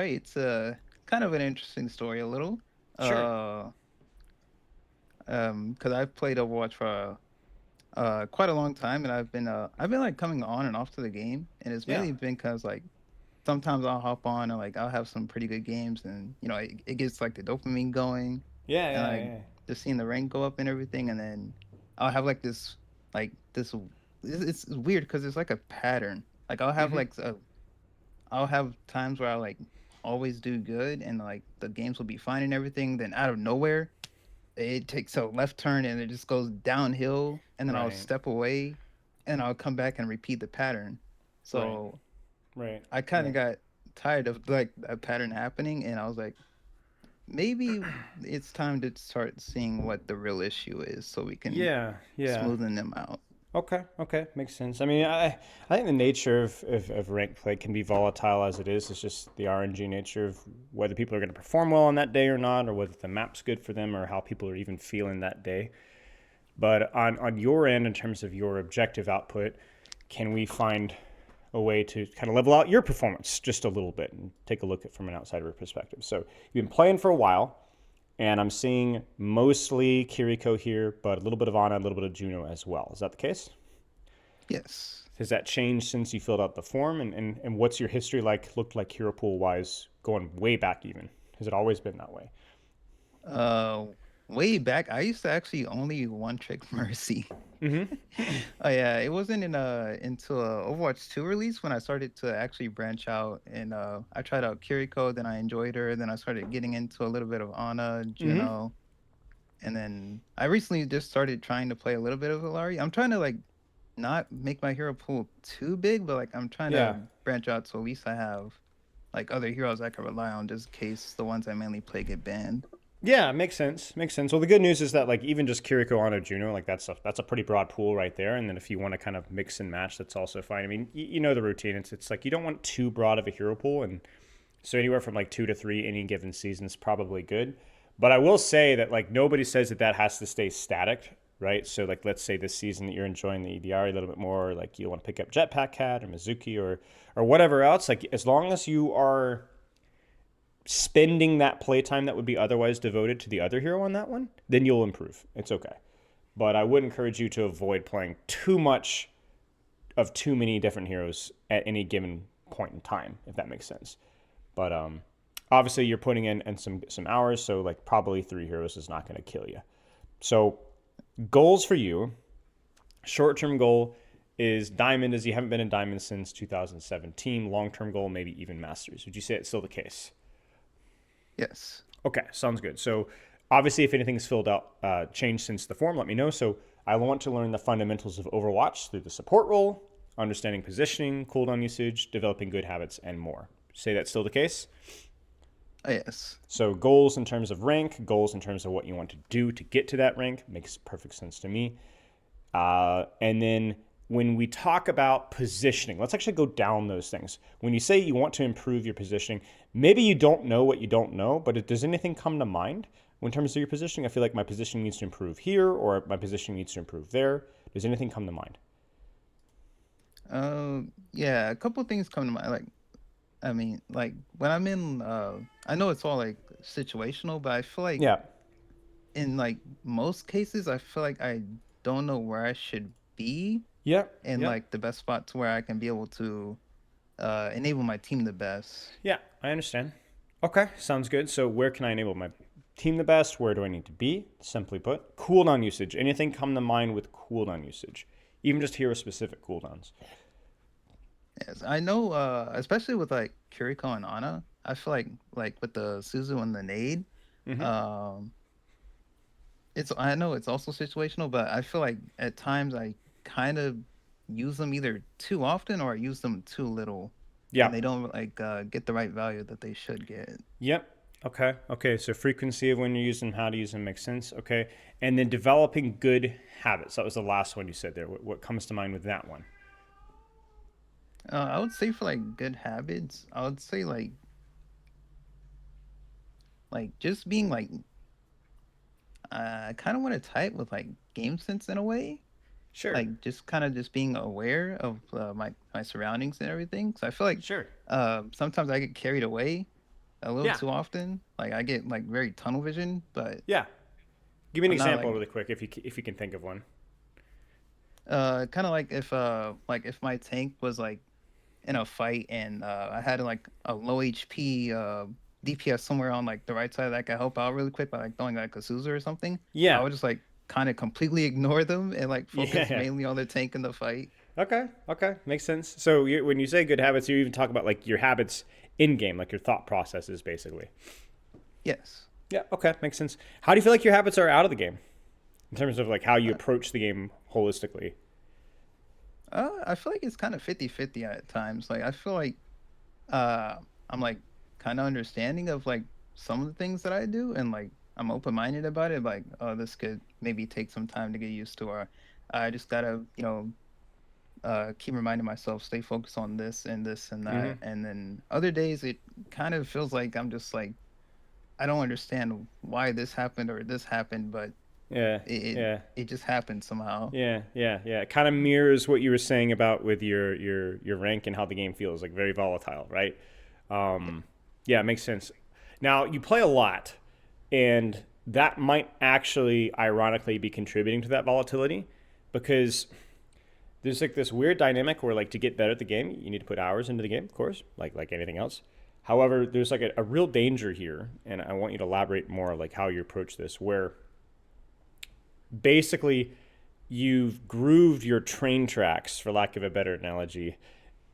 Right, it's a kind of an interesting story, a little. Sure. Uh, because I've played Overwatch for quite a long time, and I've been like coming on and off to the game, and it's Yeah. mainly been because like sometimes I'll hop on and like I'll have some pretty good games, and it gets like the dopamine going, Yeah, and yeah, like yeah. just seeing the rank go up and everything, and then I'll have like this. It's weird because it's like a pattern. Like Mm-hmm. I'll have times where I like always do good and like the games will be fine and everything. Then out of nowhere, it takes a left turn and it just goes downhill. And then I'll Right. step away and I'll come back and repeat the pattern. Right. So Right. I kind Yeah. of got tired of like that pattern happening. And I was like, maybe it's time to start seeing what the real issue is so we can Yeah. Yeah. smoothen them out. Okay, okay, makes sense. I mean, I think the nature of ranked play can be volatile as it is. It's just the RNG nature of whether people are going to perform well on that day or not, or whether the map's good for them, or how people are even feeling that day. But on your end, in terms of your objective output, can we find a way to kind of level out your performance just a little bit and take a look at from an outsider perspective? So you've been playing for a while, and I'm seeing mostly Kiriko here, but a little bit of Ana, a little bit of Juno as well. Is that the case? Yes. Has that changed since you filled out the form? And what's your history like, looked like hero pool wise, going way back even? Has it always been that way? Uh, Way back, I used to actually only one trick Mercy. Mm-hmm. Oh yeah, it wasn't until Overwatch 2 release when I started to actually branch out and I tried out Kiriko, then I enjoyed her, then I started getting into a little bit of Ana, Mm-hmm. Juno, and then I recently just started trying to play a little bit of Ilari. I'm trying to like not make my hero pool too big, but like I'm trying Yeah. to branch out so at least I have like other heroes I can rely on just in case the ones I mainly play get banned. Yeah, makes sense. Makes sense. Well, the good news is that like even just Kiriko on Juno, like that's a pretty broad pool right there. And then if you want to kind of mix and match, that's also fine. I mean, you know the routine. It's like you don't want too broad of a hero pool, and so anywhere from like 2 to 3 any given season is probably good. But I will say that like nobody says that that has to stay static, right? So like let's say this season that you're enjoying the EDR a little bit more, like you want to pick up Jetpack Cat or Mizuki or whatever else. Like as long as you are spending that playtime that would be otherwise devoted to the other hero on that one, then you'll improve. It's okay. But I would encourage you to avoid playing too much of too many different heroes at any given point in time, if that makes sense. But obviously you're putting in some hours, so like probably 3 heroes is not going to kill you. So goals for you, short term goal is diamond, as you haven't been in diamond since 2017. Long term goal maybe even masters. Would you say it's still the case? Yes. Okay, sounds good. So obviously, if anything's filled out, changed since the form, let me know. So I want to learn the fundamentals of Overwatch through the support role, understanding positioning, cooldown usage, developing good habits, and more. Say that's still the case. Yes. So goals in terms of rank, goals in terms of what you want to do to get to that rank makes perfect sense to me. And then when we talk about positioning, let's actually go down those things. When you say you want to improve your positioning, maybe you don't know what you don't know, but does anything come to mind in terms of your positioning? I feel like my positioning needs to improve here, or my positioning needs to improve there. Does anything come to mind? Yeah, a couple things come to mind. Like, I mean, like when I'm in, I know it's all like situational, but I feel like Yeah. in like most cases, I feel like I don't know where I should be Yep. and Yep. like the best spot to where I can be able to enable my team the best. Yeah, I understand. Okay, sounds good. So where can I enable my team the best? Where do I need to be? Simply put, cooldown usage. Anything come to mind with cooldown usage? Even just hero specific cooldowns. Yes, I know. Especially with like Kiriko and Ana, I feel like with the Suzu and the Nade, Mm-hmm. um, I know it's also situational, but I feel like at times I kind of use them either too often or I use them too little, and Yeah. they don't like get the right value that they should get. Yep. Okay. Okay. So frequency of when you're using how to use them makes sense. Okay. And then developing good habits. That was the last one you said there. What comes to mind with that one? I would say for like good habits, I would say like just being like I kind of want to type with like game sense in a way, Sure. like just kind of just being aware of my surroundings and everything. So I feel like Sure. sometimes I get carried away a little Yeah. too often. Like I get like very tunnel vision, but Yeah. Give me an I'm not example like really quick if you can think of one. kind of like if my tank was like in a fight and I had like a low HP DPS somewhere on like the right side that could help out really quick by like throwing like a Suzu or something, I Yeah. would just like kind of completely ignore them and like focus Yeah. mainly on the tank in the fight. Okay. Okay. Makes sense. So when you say good habits, you even talk about like your habits in game, like your thought processes, basically. Yes. Yeah. Okay. Makes sense. How do you feel like your habits are out of the game in terms of like how you Uh, approach the game holistically? I feel like it's kind of 50-50 at times. Like I feel like uh I'm like kind of understanding of like some of the things that I do and like I'm open-minded about it like oh this could maybe take some time to get used to or I just gotta keep reminding myself stay focused on this and Mm-hmm. that and then other days it kind of feels like I'm just like I don't understand why this happened or this happened but Yeah. it it, Yeah. it just happened somehow. Yeah, yeah, yeah. It kind of mirrors what you were saying about with your rank and how the game feels, like very volatile, right? Yeah. Yeah, it makes sense. Now you play a lot, and that might actually, ironically, be contributing to that volatility, because there's like this weird dynamic where like to get better at the game, you need to put hours into the game, of course, like anything else. However, there's like a real danger here, and I want you to elaborate more like how you approach this, where basically you've grooved your train tracks, for lack of a better analogy,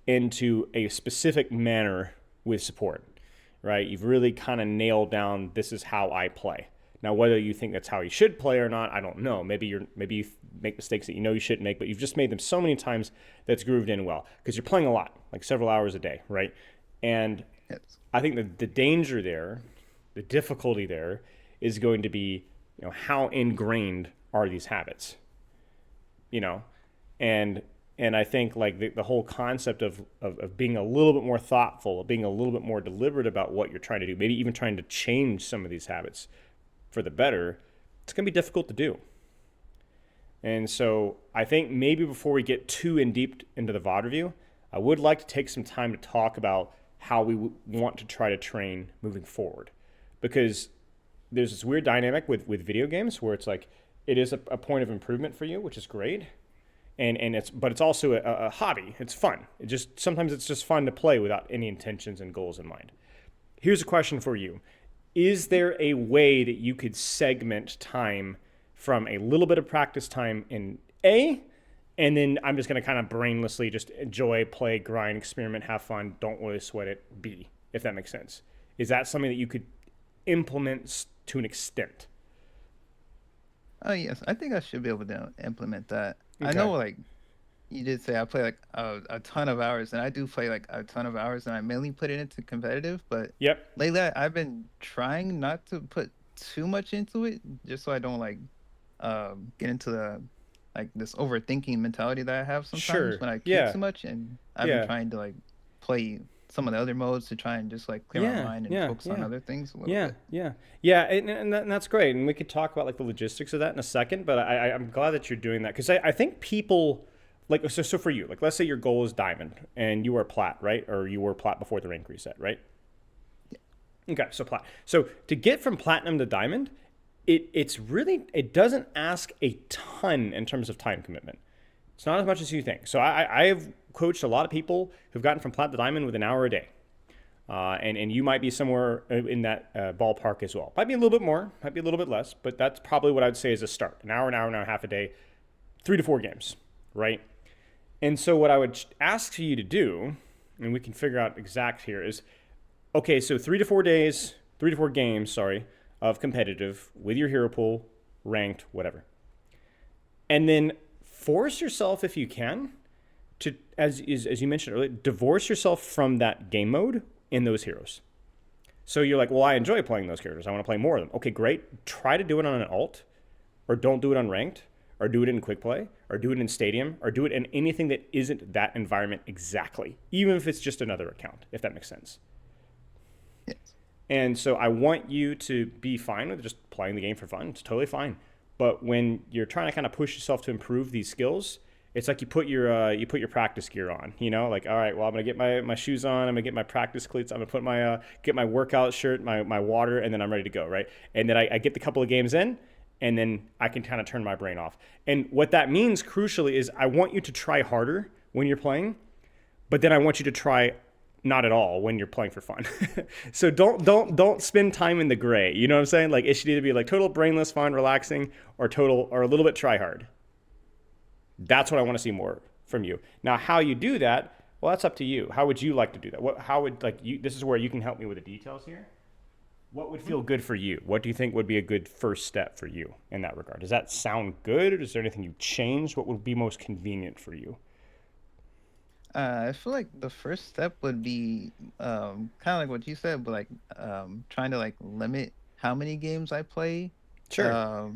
into a specific manner with support, right? You've really kind of nailed down this is how I play. Now, whether you think that's how you should play or not, I don't know. Maybe you make mistakes that you know you shouldn't make, but you've just made them so many times that's grooved in well because you're playing a lot, like several hours a day, right? And Yes. I think that the danger there, the difficulty there, is going to be, how ingrained are these habits, you know, and I think like the whole concept of being a little bit more thoughtful, of being a little bit more deliberate about what you're trying to do, maybe even trying to change some of these habits for the better, it's going to be difficult to do. And so I think maybe before we get too in deep into the VOD review, I would like to take some time to talk about how we want to try to train moving forward. Because there's this weird dynamic with video games where it's like it is a point of improvement for you, which is great. And it's also a hobby. It's fun. Sometimes it's just fun to play without any intentions and goals in mind. Here's a question for you. Is there a way that you could segment time from a little bit of practice time in A, and then I'm just going to kind of brainlessly just enjoy, play, grind, experiment, have fun, don't really sweat it, B, if that makes sense? Is that something that you could implement to an extent? Oh yes, I think I should be able to implement that. I Okay. know like you did say I play like a ton of hours, and I do play like a ton of hours, and I mainly put it into competitive. But Yep. lately, I've been trying not to put too much into it, just so I don't like get into the like this overthinking mentality that I have sometimes Sure. when I queue Yeah. too much. And I've been Yeah. trying to like play some of the other modes to try and just like clear my Yeah. mind and Yeah. focus on Yeah. other things a little Yeah, bit. yeah, yeah, and that's great. And we could talk about like the logistics of that in a second. But I'm glad that you're doing that because I think people like so for you, like let's say your goal is diamond and you are plat, right? Or you were plat before the rank reset, right? Okay, so plat. So to get from platinum to diamond, it doesn't ask a ton in terms of time commitment. It's not as much as you think. So I have coached a lot of people who've gotten from plat to diamond with an hour a day. And you might be somewhere in that ballpark as well. Might be a little bit more, might be a little bit less, but that's probably what I'd say is a start. An hour and a half a day, 3 to 4 games, right? And so what I would ask you to do, and we can figure out exact here, is okay, so 3 to 4 days, 3 to 4 games, sorry, of competitive with your hero pool, ranked, whatever. And then force yourself, if you can, to, as you mentioned earlier, divorce yourself from that game mode in those heroes. So you're like, well, I enjoy playing those characters. I want to play more of them. Okay, great. Try to do it on an alt, or don't do it on ranked, or do it in quick play, or do it in stadium, or do it in anything that isn't that environment exactly, even if it's just another account, if that makes sense. Yes. And so I want you to be fine with just playing the game for fun. It's totally fine. But when you're trying to kind of push yourself to improve these skills, It's like you put your practice gear on, you know, like, all right, well, I'm gonna get my shoes on, I'm gonna get my practice cleats, I'm gonna put my get my workout shirt, my water, and then I'm ready to go, right? And then I get the couple of games in, and then I can kind of turn my brain off. And what that means, crucially, is I want you to try harder when you're playing, but then I want you to try not at all when you're playing for fun. So don't spend time in the gray. You know what I'm saying? Like, it should either be like total brainless, fun, relaxing, or total or a little bit try hard. That's what I want to see more from you. Now, how you do that, well, that's up to you. How would you like to do that? How would, like, you? This is where you can help me with the details here. What would feel good for you? What do you think would be a good first step for you in that regard? Does that sound good, or is there anything you changed? What would be most convenient for you? I feel like the first step would be kind of like what you said, but like trying to like limit how many games I play. Sure.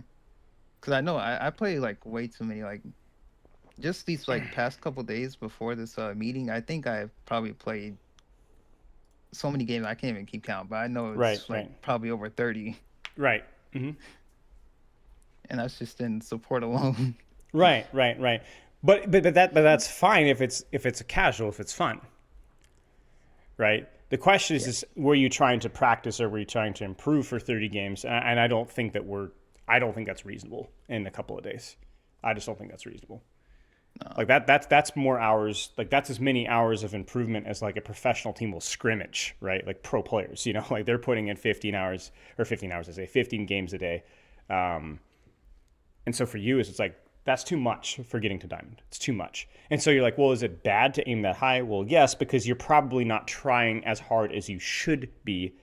Because I know I play like way too many. Like just these like past couple days before this meeting, I think I've probably played so many games I can't even keep count. But I know Right, it's like right, probably over 30, right. Mm-hmm. and that's just in support alone. Right, right, right. But that's fine if it's a casual, if it's fun, right? The question Yeah. is were you trying to practice or were you trying to improve for 30 games? And I don't think that's reasonable in a couple of days. I just don't think that's reasonable. No. Like that's more hours. Like that's as many hours of improvement as like a professional team will scrimmage, right? Like pro players, you know, like they're putting in 15 hours or 15 hours, I say 15 games a day. Um, and so for you, it's like that's too much for getting to diamond. It's too much. And so you're like, well, is it bad to aim that high? Well, yes, because you're probably not trying as hard as you should be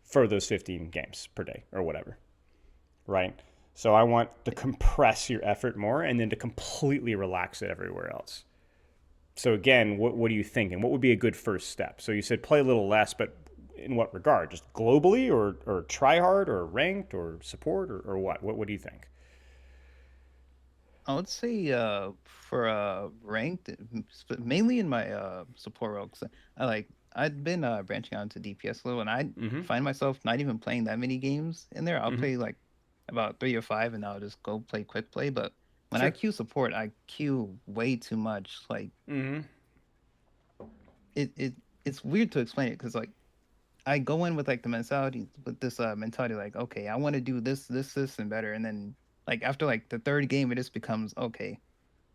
for those 15 games per day or whatever, right? So I want to compress your effort more and then to completely relax it everywhere else. So again, what are you thinking? What would be a good first step? So you said play a little less, but in what regard? Just globally or try hard or ranked or support or what? What do you think? I would say for ranked, mainly in my support role, 'cause I'd been branching out into DPS a little, and I Mm-hmm. find myself not even playing that many games in there. I'll Mm-hmm. play like about 3 or 5, and I'll just go play quick play. But when I Sure. queue support, I queue way too much. Like Mm-hmm. it's weird to explain it because like I go in with like the mentality with this mentality like okay, I want to do this and better, and then like after like the third game, it just becomes okay.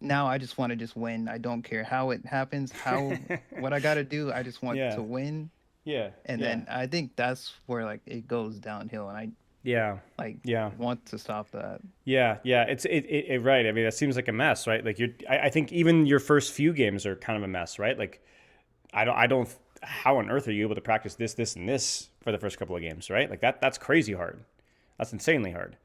Now I just want to just win. I don't care how it happens, how what I got to do. I just want Yeah. to win. Yeah. And Yeah. then I think that's where like it goes downhill, and I Yeah. like Yeah. want to stop that. Yeah, yeah, it right. I mean, that seems like a mess, right? Like I think even your first few games are kind of a mess, right? Like I don't. How on earth are you able to practice this, and this for the first couple of games, right? Like that's crazy hard. That's insanely hard,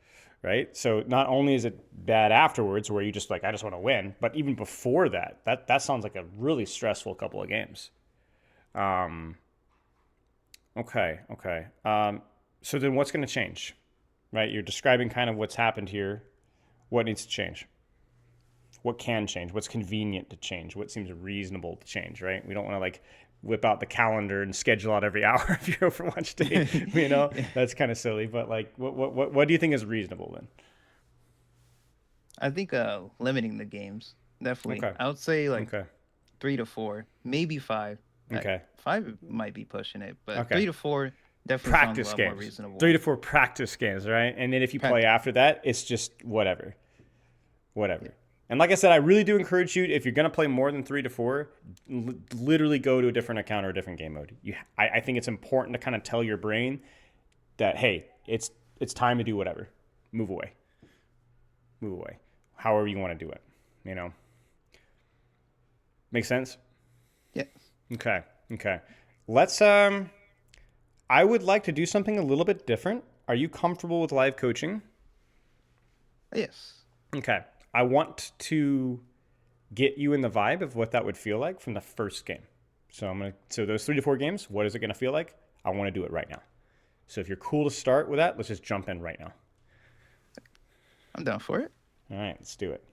right? So not only is it bad afterwards, where you just like I just want to win, but even before that, that sounds like a really stressful couple of games. Um, okay, okay. So then what's going to change, right? You're describing kind of what's happened here. What needs to change? What can change? What's convenient to change? What seems reasonable to change, right? We don't want to like whip out the calendar and schedule out every hour of your Overwatch day. You know, Yeah. that's kind of silly. But like, what do you think is reasonable then? I think limiting the games definitely. Okay, I would say like okay, 3 to 4, maybe 5. okay, 5 might be pushing it, but okay. 3 to 4 definitely sounds a Practice lot more games, three reasonable. to four practice games, right? And then if you play Practice. after that, it's just whatever, Yeah. whatever. And like I said, I really do encourage you if you're gonna play more than 3 to 4, literally go to a different account or a different game mode. I think it's important to kind of tell your brain that hey, it's time to do whatever. Move away. Move away. However you want to do it. You know. Make sense? Yeah. Okay. Okay. Let's I would like to do something a little bit different. Are you comfortable with live coaching? Yes. Okay. I want to get you in the vibe of what that would feel like from the first game. So those 3 to 4 games, what is it going to feel like? I want to do it right now. So if you're cool to start with that, let's just jump in right now. I'm down for it. All right, let's do it.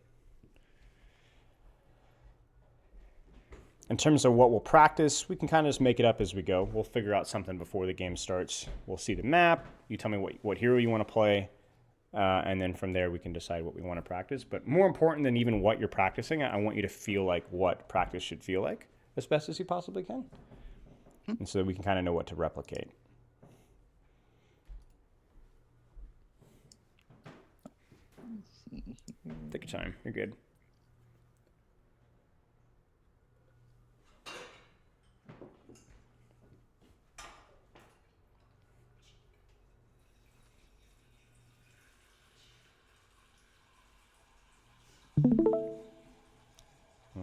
In terms of what we'll practice, we can kind of just make it up as we go. We'll figure out something before the game starts. We'll see the map. You tell me what hero you want to play. And then from there, we can decide what we want to practice. But more important than even what you're practicing, I want you to feel like what practice should feel like as best as you possibly can. And so we can kind of know what to replicate. Take your time. You're good.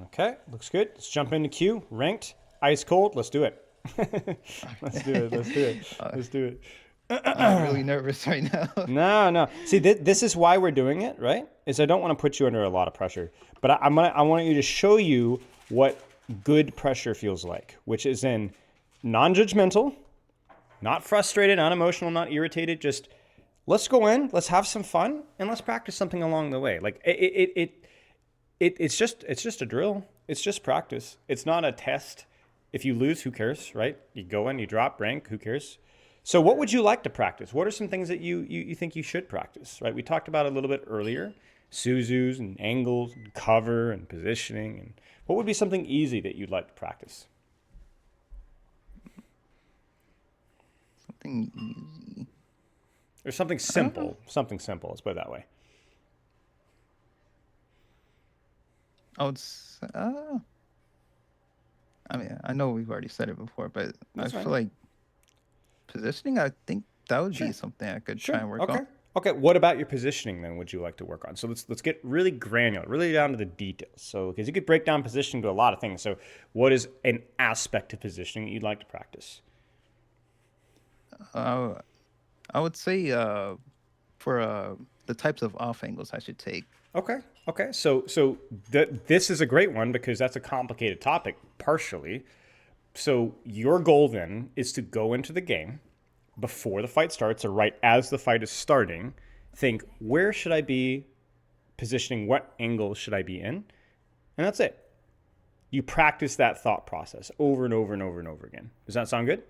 Okay, looks good. Let's jump into queue. Ranked, ice cold. Let's do it. Let's do it. Let's do it. Let's do it. I'm really nervous right now. No. See, this is why we're doing it, right? Is I don't want to put you under a lot of pressure, but I want you to show you what good pressure feels like, which is in non-judgmental, not frustrated, not emotional, not irritated. Just let's go in, let's have some fun, and let's practice something along the way. Like it's just a drill. It's just practice. It's not a test. If you lose, who cares, right? You go in, you drop rank, who cares? So what would you like to practice? What are some things that you think you should practice, right? We talked about it a little bit earlier, Suzus and angles and cover and positioning. And what would be something easy that you'd like to practice? Something easy. Or something simple. Something simple, let's put it that way. I mean, I know we've already said it before, but That's I fine. feel like positioning, I think that would be something I could try and work on. Okay. What about your positioning then? Would you like to work on? So let's get really granular, really down to the details. So because you could break down positioning to a lot of things. So what is an aspect of positioning that you'd like to practice? I would say for the types of off angles I should take. Okay. So this is a great one because that's a complicated topic, partially. So your goal then is to go into the game before the fight starts, or right as the fight is starting, think, where should I be positioning? What angle should I be in? And that's it. You practice that thought process over and over and over and over again. Does that sound good?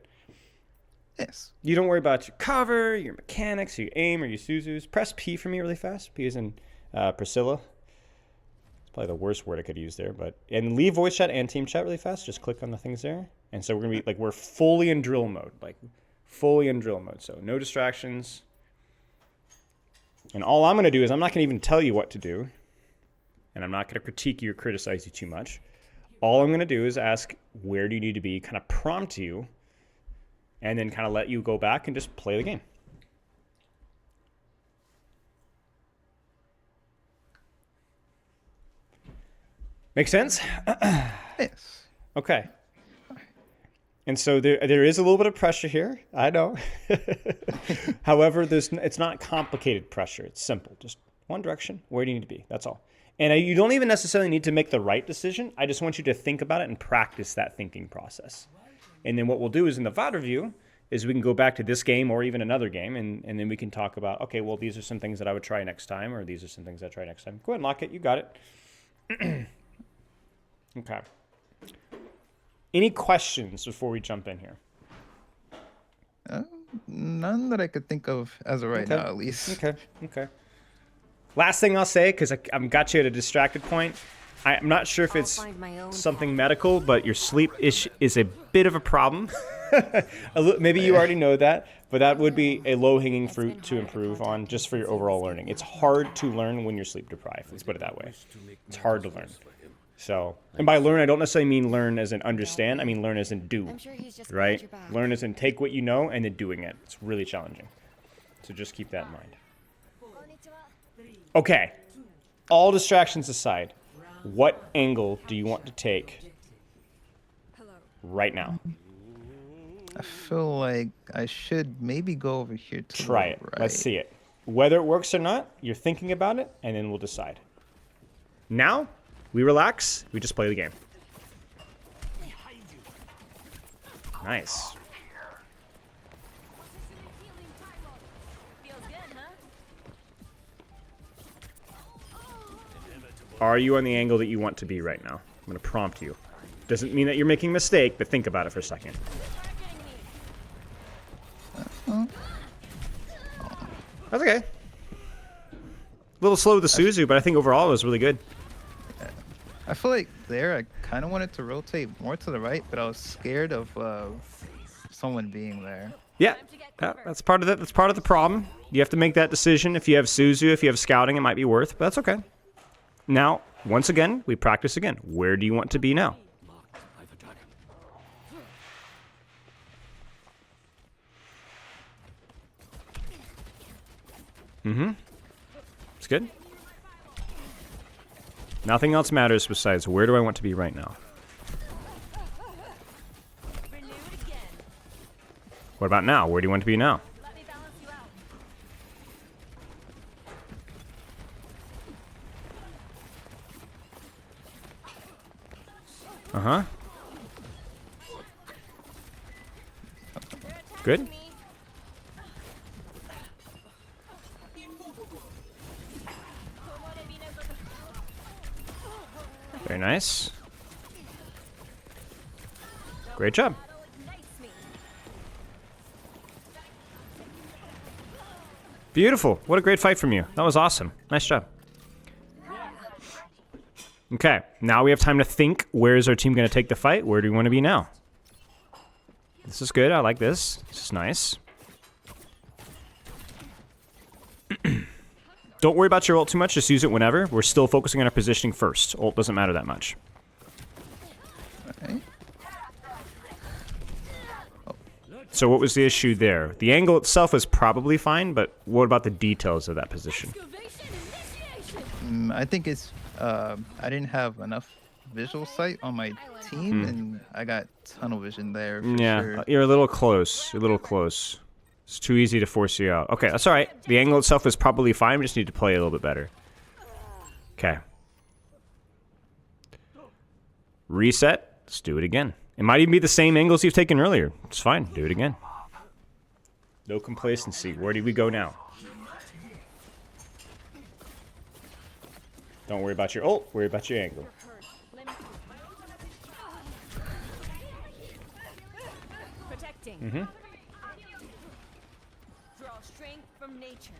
Yes. You don't worry about your cover, your mechanics, your aim, or your Suzus. Press P for me really fast. P is in Priscilla. It's probably the worst word I could use there. And leave voice chat and team chat really fast. Just click on the things there. And so we're going to be like, we're fully in drill mode. So no distractions. And all I'm going to do is I'm not going to even tell you what to do. And I'm not going to critique you or criticize you too much. All I'm going to do is ask, where do you need to be? Kind of prompt you. And then kind of let you go back and just play the game. Make sense? Yes. Okay. And so there is a little bit of pressure here. I know. However, it's not complicated pressure. It's simple. Just one direction. Where do you need to be? That's all. And you don't even necessarily need to make the right decision. I just want you to think about it and practice that thinking process. And then what we'll do is in the VOD review is we can go back to this game or even another game, and then we can talk about, okay, well, these are some things that I would try next time, or these are some things I try next time. Go ahead and lock it. You got it. Okay. Any questions before we jump in here? None that I could think of as of right now, at least. Okay. Last thing I'll say, because I've got you at a distracted point. I'm not sure if it's something medical, but your sleep is a bit of a problem. Maybe you already know that, but that would be a low-hanging fruit to improve on just for your overall learning. It's hard to learn when you're sleep deprived. Let's put it that way. It's hard to learn. So, and by learn, I don't necessarily mean learn as in understand. I mean learn as in do, right? Learn as in take what you know and then doing it. It's really challenging. So just keep that in mind. Okay. All distractions aside, what angle do you want to take right now? I feel like I should maybe go over here to Try it. Right. Let's see it. Whether it works or not, you're thinking about it, and then we'll decide. Now, we relax. We just play the game. Nice. Are you on the angle that you want to be right now? I'm going to prompt you. Doesn't mean that you're making a mistake, but think about it for a second. That's okay. A little slow with the Suzu, but I think overall it was really good. I feel like there I kind of wanted to rotate more to the right, but I was scared of someone being there. Yeah, that's part of that's part of the problem. You have to make that decision. If you have Suzu, if you have scouting, it might be worth, but that's okay. Now, once again, we practice again. Where do you want to be now? It's good. Nothing else matters besides where do I want to be right now. What about now? Where do you want to be now? Uh-huh. Good. Very nice. Great job. Beautiful. What a great fight from you. That was awesome. Nice job. Okay, now we have time to think. Where is our team going to take the fight? Where do we want to be now? This is good. I like this. This is nice. Don't worry about your ult too much. Just use it whenever. We're still focusing on our positioning first. Ult doesn't matter that much. Okay. So what was the issue there? The angle itself is probably fine, but what about the details of that position? I think it's I didn't have enough visual sight on my team, and I got tunnel vision there. For sure. You're a little close. You're a little close. It's too easy to force you out. Okay, that's all right. The angle itself is probably fine. We just need to play a little bit better. Okay. Reset. Let's do it again. It might even be the same angles you've taken earlier. It's fine. Do it again. No complacency. Where do we go now? Don't worry about your ult. Worry about your angle. Mm-hmm. Draw strength from nature.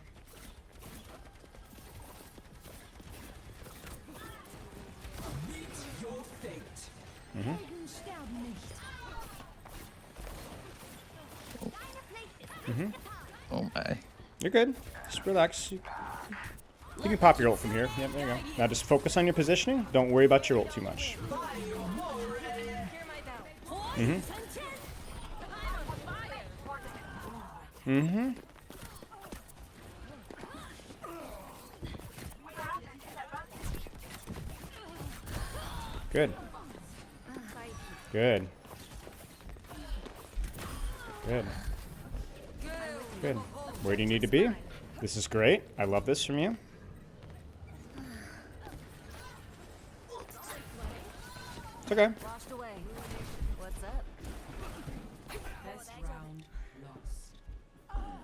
Mm-hmm. Mm-hmm. Oh my. You're good. Just relax. You can pop your ult from here. Yep, there you go. Now just focus on your positioning. Don't worry about your ult too much. Mm-hmm. Mm-hmm. Good. Good. Good. Good. Where do you need to be? This is great. I love this from you. It's okay. Washed away. What's up? This round lost.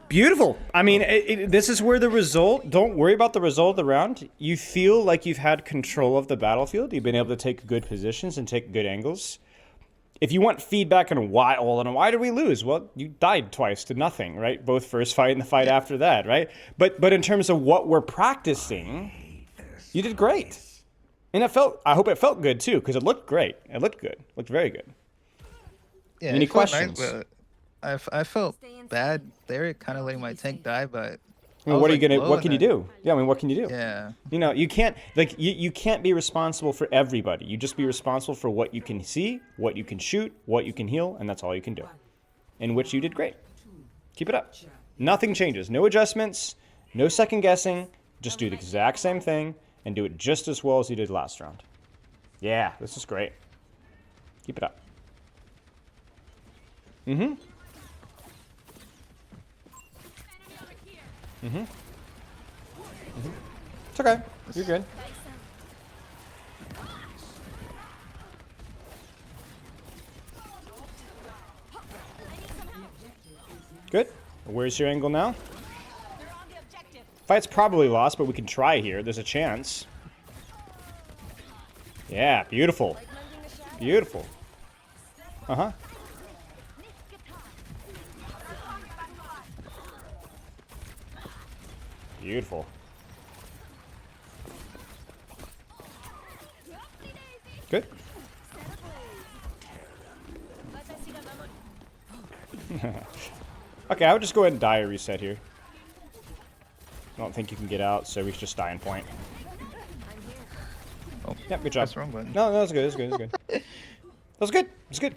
Beautiful. I mean, this is where the result, don't worry about the result of the round. You feel like you've had control of the battlefield. You've been able to take good positions and take good angles. If you want feedback on why, well, then why did we lose? Well, you died twice to nothing, right? Both first fight and the fight after that, right? But in terms of what we're practicing, you did great. And I hope it felt good too, because it looked great. It looked good. It looked very good. Yeah, Any it felt questions? nice, but I felt bad there, kind of letting my tank die, but I mean, what can you do? Yeah, I mean, what can you do? Yeah. You know, you can't, like, you can't be responsible for everybody. You just be responsible for what you can see, what you can shoot, what you can heal, and that's all you can do. In which you did great. Keep it up. Nothing changes. No adjustments, no second guessing. Just do the exact same thing and do it just as well as you did last round. Yeah, this is great. Keep it up. Mm-hmm. Mm-hmm. Mm-hmm. It's okay. You're good. Good. Where's your angle now? Fight's probably lost, but we can try here. There's a chance. Yeah, beautiful. Beautiful. Uh-huh. Beautiful. Good. Okay, I would just go ahead and die a reset here. I don't think you can get out, so we should just die in point. Oh, Yep, good job. that's the wrong button. No, that was good. That was good. That was good. That was good. It was good.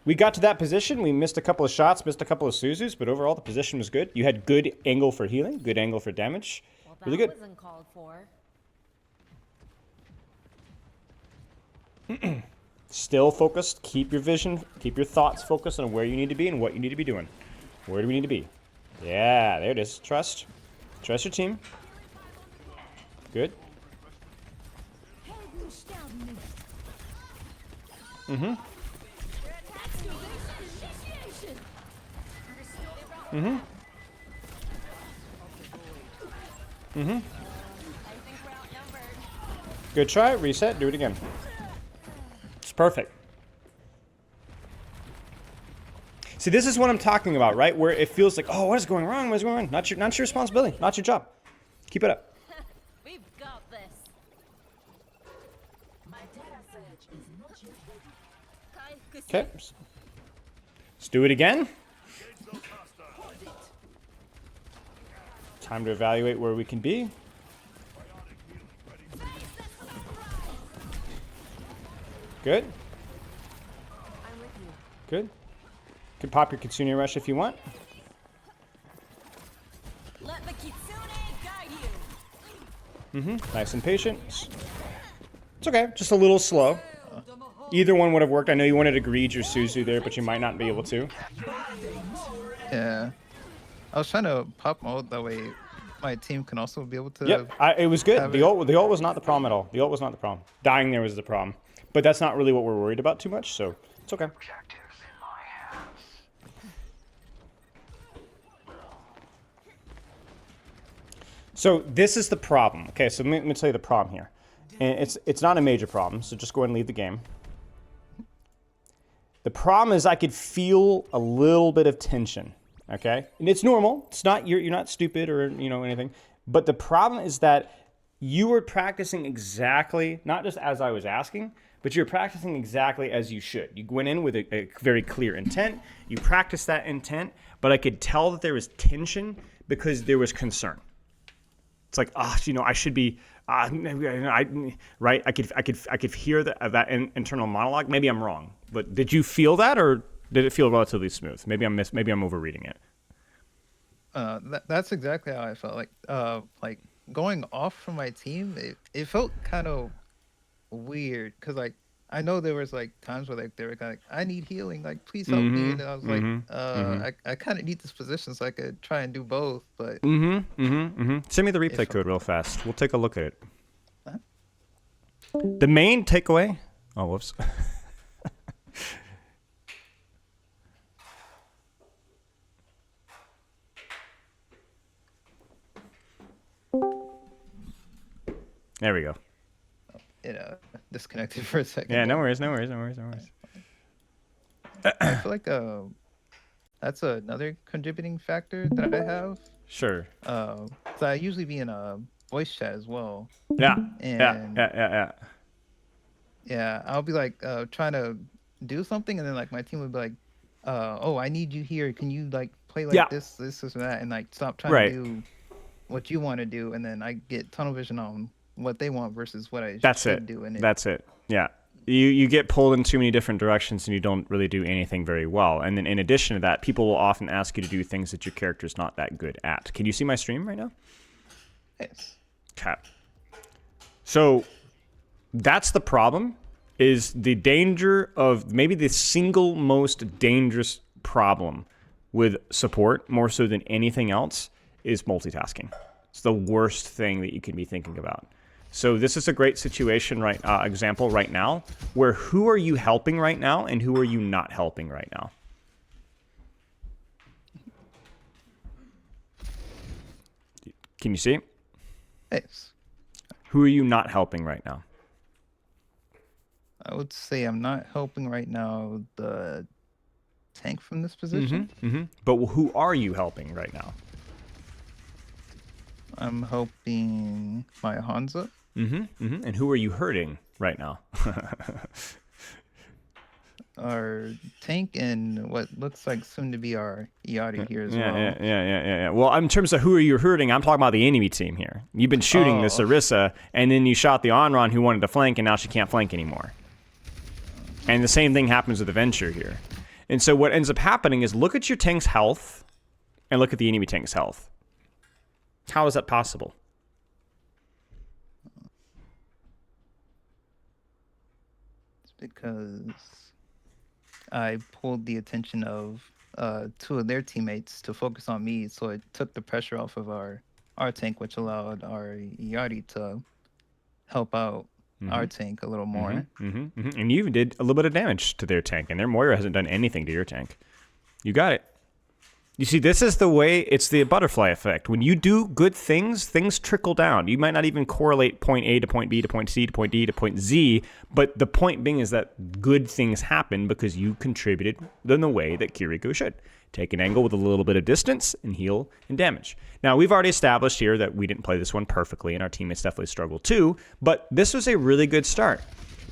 We got to that position. We missed a couple of shots, missed a couple of Suzus, but overall the position was good. You had good angle for healing, good angle for damage. Well, that Really good. wasn't called for. Still focused. Keep your vision, keep your thoughts focused on where you need to be and what you need to be doing. Where do we need to be? Yeah, there it is. Trust. Trust your team. Good. Mm-hmm. Mm-hmm. Mm-hmm. Good try. Reset. Do it again. It's perfect. See, this is what I'm talking about, right? Where it feels like, oh, what is going wrong? What is going on? Not your responsibility. Not your job. Keep it up. We've got this. Okay. Let's do it again. Time to evaluate where we can be. Good. I'm with you. Good. You can pop your Kitsune Rush if you want. Let the Kitsune guide you. Mm-hmm. Nice and patient. It's okay. Just a little slow. Either one would have worked. I know you wanted to greed your Suzu there, but you might not be able to. Yeah. I was trying to pop mode that way my team can also be able to. Yep, it was good. The ult was not the problem at all. The ult was not the problem. Dying there was the problem. But that's not really what we're worried about too much, so it's okay. So this is the problem. Okay, so let me tell you the problem here. And it's not a major problem, so just go ahead and leave the game. The problem is I could feel a little bit of tension. Okay, and it's normal. It's not you're not stupid or anything. But the problem is that you were practicing exactly, not just as I was asking, but you're practicing exactly as you should. You went in with a very clear intent. You practiced that intent, but I could tell that there was tension because there was concern. It's like, I should be, right? I could hear that internal monologue. Maybe I'm wrong, but did you feel that, or did it feel relatively smooth? Maybe I'm overreading it. That's exactly how I felt. Like going off from my team, it felt kind of weird because I know there was times where they were kind of I need healing, please help me, and I was I kind of need this position so I could try and do both, but Send me the replay code real fast. We'll take a look at it. Huh? The main takeaway. Oh, whoops. There we go. It disconnected for a second. Yeah, no worries. I feel like that's another contributing factor that I have. Sure. So I usually be in a voice chat as well. Yeah. And Yeah. I'll be trying to do something, and then my team would be oh, I need you here. Can you play this, and that, and stop trying to do what you want to do, and then I get tunnel vision on what they want versus what I should do. And That's it. Yeah. You get pulled in too many different directions and you don't really do anything very well. And then in addition to that, people will often ask you to do things that your character's not that good at. Can you see my stream right now? Yes. Okay. So that's the problem, is the danger of maybe the single most dangerous problem with support, more so than anything else, is multitasking. It's the worst thing that you can be thinking about. So this is a great situation, example right now, where who are you helping right now and who are you not helping right now? Can you see? Yes. Who are you not helping right now? I would say I'm not helping right now the tank from this position. But who are you helping right now? I'm helping my Hanzo. And who are you hurting right now. Our tank and what looks like soon to be our Yachty here as Yeah, well. yeah. Well, in terms of who are you hurting, I'm talking about the enemy team here. You've been shooting this Oh, Orisa, and then you shot the Onron who wanted to flank, and now she can't flank anymore. And the same thing happens with the Venture here. And so what ends up happening is look at your tank's health, and look at the enemy tank's health. How is that possible? it's because I pulled the attention of two of their teammates to focus on me, so it took the pressure off of our tank, which allowed our Yachty to help out our tank a little more. And you even did a little bit of damage to their tank, and their Moira hasn't done anything to your tank. You got it. You see, this is the way, it's the butterfly effect. When you do good things, things trickle down. You might not even correlate point A to point B to point C to point D to point Z, but the point being is that good things happen because you contributed in the way that Kiriko should. Take an angle with a little bit of distance and heal and damage. Now, we've already established here that we didn't play this one perfectly, and our teammates definitely struggled too, but this was a really good start.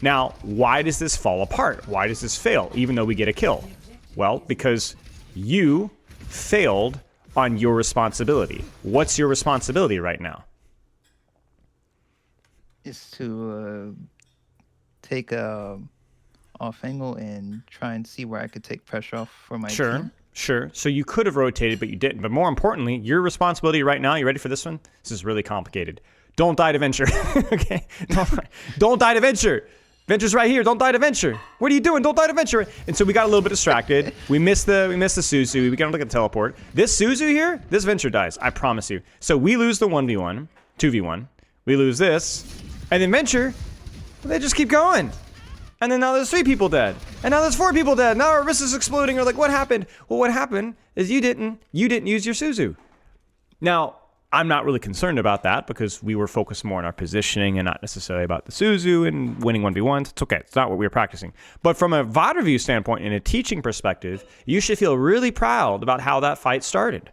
Now, why does this fall apart? Why does this fail, even though we get a kill? Well, because you failed on your responsibility. What's your responsibility right now? Is to take a off angle and try and see where I could take pressure off for my team. Sure. So you could have rotated, but you didn't. But more importantly, your responsibility right now, you ready for this one? This is really complicated. Don't die to Venture. Okay? Don't die to Venture. Venture's right here. Don't die to Venture. What are you doing? Don't die to Venture. And so we got a little bit distracted. We missed the Suzu. We got to look at the teleport. This Suzu here, this Venture dies. I promise you. So we lose the 1v1, 2v1. We lose this. And then Venture, they just keep going. And then now there's 3 people dead. And now there's 4 people dead. Now our wrist is exploding. We're like, what happened? Well, what happened is you didn't use your Suzu. Now, I'm not really concerned about that because we were focused more on our positioning and not necessarily about the Suzu and winning 1v1s. It's okay. It's not what we were practicing. But from a VOD review standpoint and a teaching perspective, you should feel really proud about how that fight started.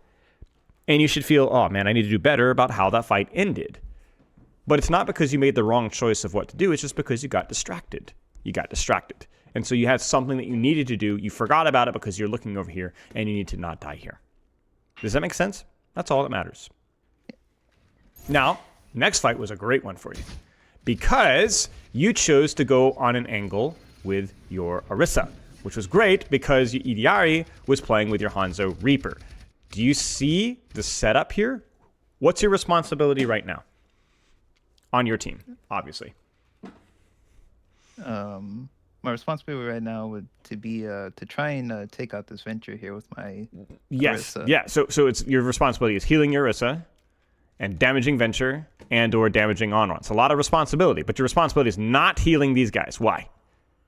And you should feel, oh man, I need to do better about how that fight ended. But it's not because you made the wrong choice of what to do. It's just because you got distracted. And so you had something that you needed to do. You forgot about it because you're looking over here and you need to not die here. Does that make sense? That's all that matters. Now, next fight was a great one for you because you chose to go on an angle with your Orisa, which was great because your Idiari was playing with your Hanzo Reaper. Do you see the setup here? What's your responsibility right now on your team, obviously? My responsibility right now would to be to try and take out this Venture here with my Yes, Orisa. yeah. So it's your responsibility is healing your Orisa and damaging Venture and or damaging Onron. It's a lot of responsibility, but your responsibility is not healing these guys. Why?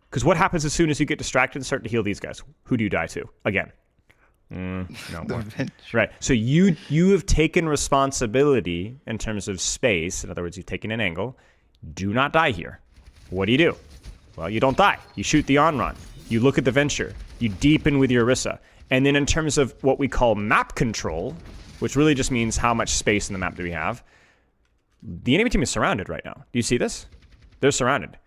Because what happens as soon as you get distracted and start to heal these guys? Who do you die to? Again. No more. Right. So you have taken responsibility in terms of space. In other words, you've taken an angle. Do not die here. What do? Well, you don't die. You shoot the Onron. You look at the Venture. You deepen with your Orisa. And then in terms of what we call map control, which really just means how much space in the map do we have, the enemy team is surrounded right now. Do you see this? They're surrounded.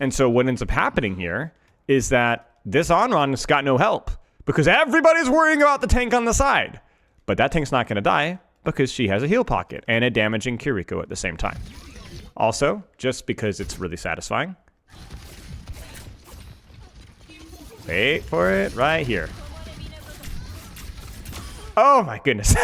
And so what ends up happening here is that this Onron has got no help because everybody's worrying about the tank on the side. But that tank's not going to die because she has a heal pocket and a damaging Kiriko at the same time. Also, just because it's really satisfying. Wait for it right here. Oh my goodness.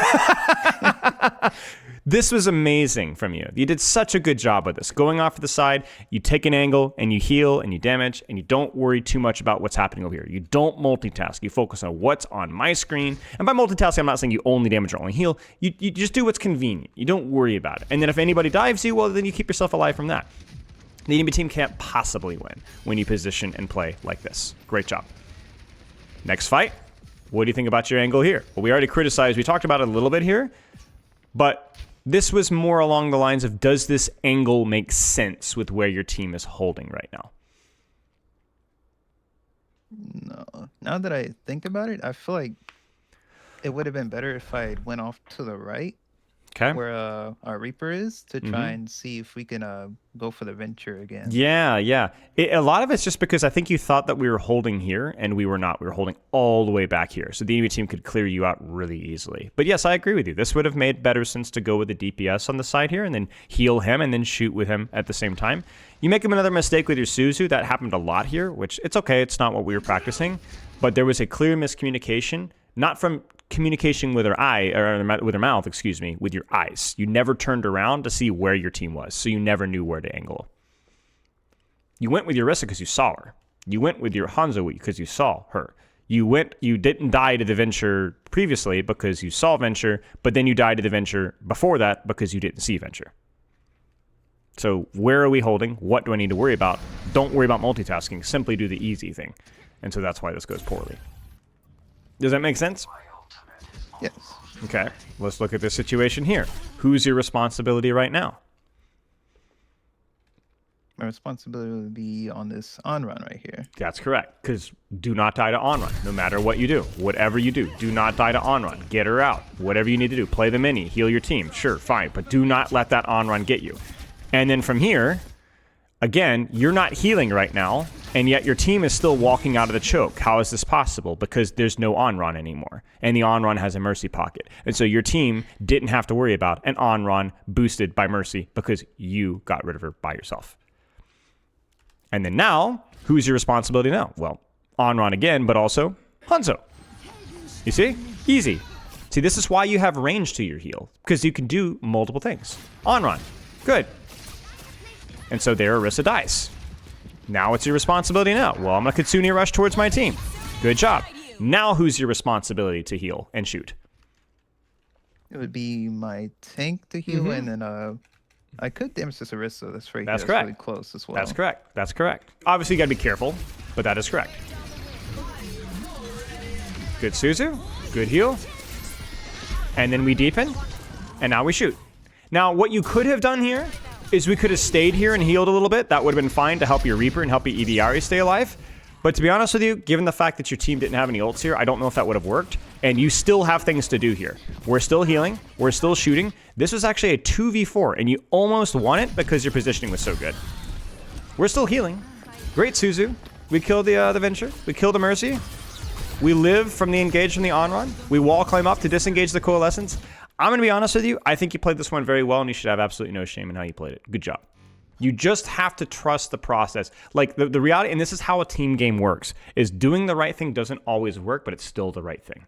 This was amazing from you. You did such a good job with this. Going off to the side, you take an angle and you heal and you damage and you don't worry too much about what's happening over here. You don't multitask. You focus on what's on my screen. And by multitasking, I'm not saying you only damage or only heal. You just do what's convenient. You don't worry about it. And then if anybody dives you, well, then you keep yourself alive from that. The enemy team can't possibly win when you position and play like this. Great job. Next fight. What do you think about your angle here? Well, we already criticized. We talked about it a little bit here. But this was more along the lines of, does this angle make sense with where your team is holding right now? No. Now that I think about it, I feel like it would have been better if I went off to the right. Okay. where our Reaper is to Mm-hmm. try and see if we can go for the venture again. Yeah. A lot of it's just because I think you thought that we were holding here, and we were not. We were holding all the way back here, so the enemy team could clear you out really easily. But yes, I agree with you. This would have made better sense to go with the DPS on the side here, and then heal him, and then shoot with him at the same time. You make another mistake with your Suzu. That happened a lot here, which it's okay. It's not what we were practicing, but there was a clear miscommunication, not from communication with her eye or with her mouth, excuse me, with your eyes. You never turned around to see where your team was, so you never knew where to angle. You went with your Orisa because you saw her. You went with your Hanzo because you saw her. You didn't die to the Venture previously because you saw Venture, but then you died to the Venture before that because you didn't see Venture. So where are we holding? What do I need to worry about? Don't worry about multitasking. Simply do the easy thing. And so that's why this goes poorly. Does that make sense? Yes. Okay, let's look at this situation here. Who's your responsibility right now? My responsibility would be on this on run right here. That's correct, because do not die to on run, no matter what you do. Whatever you do not die to on run. Get her out. Whatever you need to do. Play the mini, heal your team. Sure, fine, but do not let that on run get you. And then from here, again, you're not healing right now, and yet your team is still walking out of the choke. How is this possible? Because there's no on-run anymore, and the on-run has a Mercy pocket. And so your team didn't have to worry about an on-run boosted by Mercy because you got rid of her by yourself. And then now, who's your responsibility now? Well, on-run again, but also Hanzo. You see? Easy. See, this is why you have range to your heal, because you can do multiple things. On-run. Good. And so there Orisa dies. Now it's your responsibility now. Well, I'm going to Kitsune rush towards my team. Good job. Now who's your responsibility to heal and shoot? It would be my tank to heal, and then I could damage this Orisa. That's right. That's here. correct. Really close as well. That's correct. That's correct. Obviously, you got to be careful, but that is correct. Good Suzu. Good heal. And then we deepen, and now we shoot. Now, what you could have done here is we could have stayed here and healed a little bit. That would have been fine to help your Reaper and help your EDRE stay alive. But to be honest with you, given the fact that your team didn't have any ults here, I don't know if that would have worked. And you still have things to do here. We're still healing. We're still shooting. This was actually a 2v4, and you almost won it because your positioning was so good. We're still healing. Great Suzu. We killed the Venture. We killed the Mercy. We live from the engage from the on-run. We wall climb up to disengage the Coalescence. I'm going to be honest with you. I think you played this one very well, and you should have absolutely no shame in how you played it. Good job. You just have to trust the process. Like, the reality, and this is how a team game works, is doing the right thing doesn't always work, but it's still the right thing.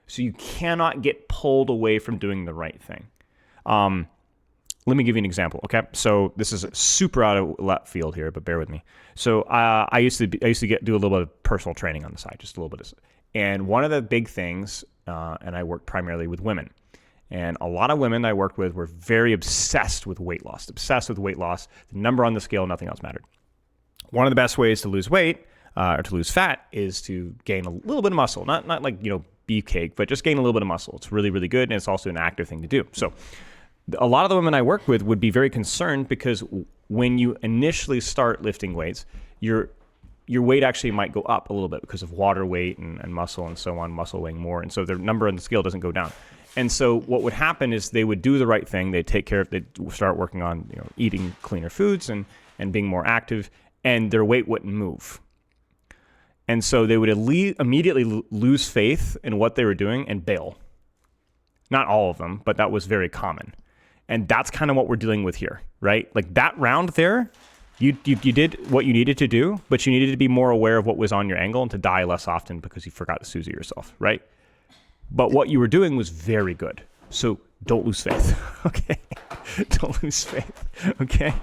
So you cannot get pulled away from doing the right thing. Let me give you an example, okay? So this is super out of left field here, but bear with me. So I used to do a little bit of personal training on the side, just a little bit of, and one of the big things, and I worked primarily with women. And a lot of women I worked with were very obsessed with weight loss. The number on the scale, nothing else mattered. One of the best ways to lose weight or to lose fat is to gain a little bit of muscle. Not like, beefcake, but just gain a little bit of muscle. It's really, really good, and it's also an active thing to do. So a lot of the women I worked with would be very concerned because when you initially start lifting weights, your weight actually might go up a little bit because of water weight and muscle and so on, muscle weighing more. And so their number on the scale doesn't go down. And so what would happen is they would do the right thing. They'd take care of, they'd start working on eating cleaner foods and being more active, and their weight wouldn't move. And so they would immediately lose faith in what they were doing and bail. Not all of them, but that was very common. And that's kind of what we're dealing with here, right? Like that round there, you did what you needed to do, but you needed to be more aware of what was on your angle and to die less often because you forgot to Suzy yourself, right? But what you were doing was very good. So don't lose faith, okay? Don't lose faith, okay?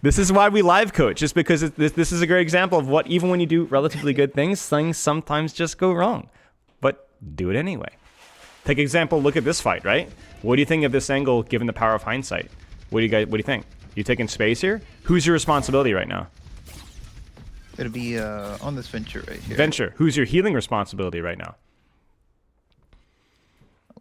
This is why we live coach, just because this is a great example of what, even when you do relatively good things sometimes just go wrong. But do it anyway. Take example, look at this fight, right? What do you think of this angle given the power of hindsight? What do you think? You taking space here? Who's your responsibility right now? It'll be on this Venture right here. Venture. Who's your healing responsibility right now?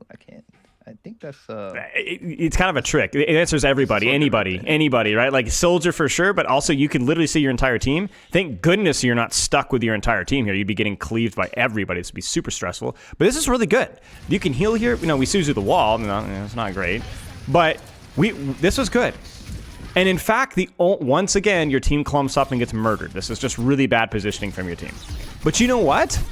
I can't. I think that's it's kind of a trick. It answers everybody, anybody, right? Like soldier for sure, but also you can literally see your entire team. Thank goodness you're not stuck with your entire team here. You'd be getting cleaved by everybody. This would be super stressful. But this is really good. You can heal here. We Suzu the wall. No, it's not great. But this was good. And in fact, once again, your team clumps up and gets murdered. This is just really bad positioning from your team. But you know what?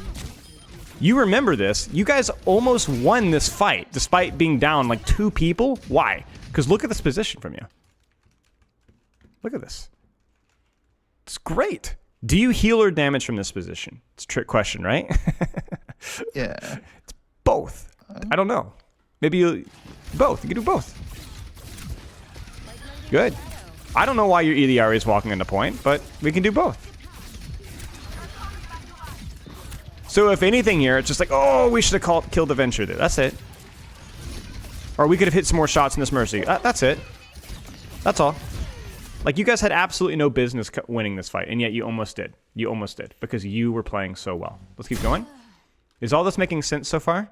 You remember this. You guys almost won this fight despite being down like 2 people. Why? Because look at this position from you. Look at this. It's great. Do you heal or damage from this position? It's a trick question, right? Yeah. It's both. I don't know. Maybe both. You can do both. Good. I don't know why your EDR is walking into point, but we can do both. So if anything here, it's just like, oh, we should have killed the Venture there. That's it. Or we could have hit some more shots in this Mercy. That's it. That's all. Like, you guys had absolutely no business winning this fight, and yet you almost did. You almost did, because you were playing so well. Let's keep going. Is all this making sense so far?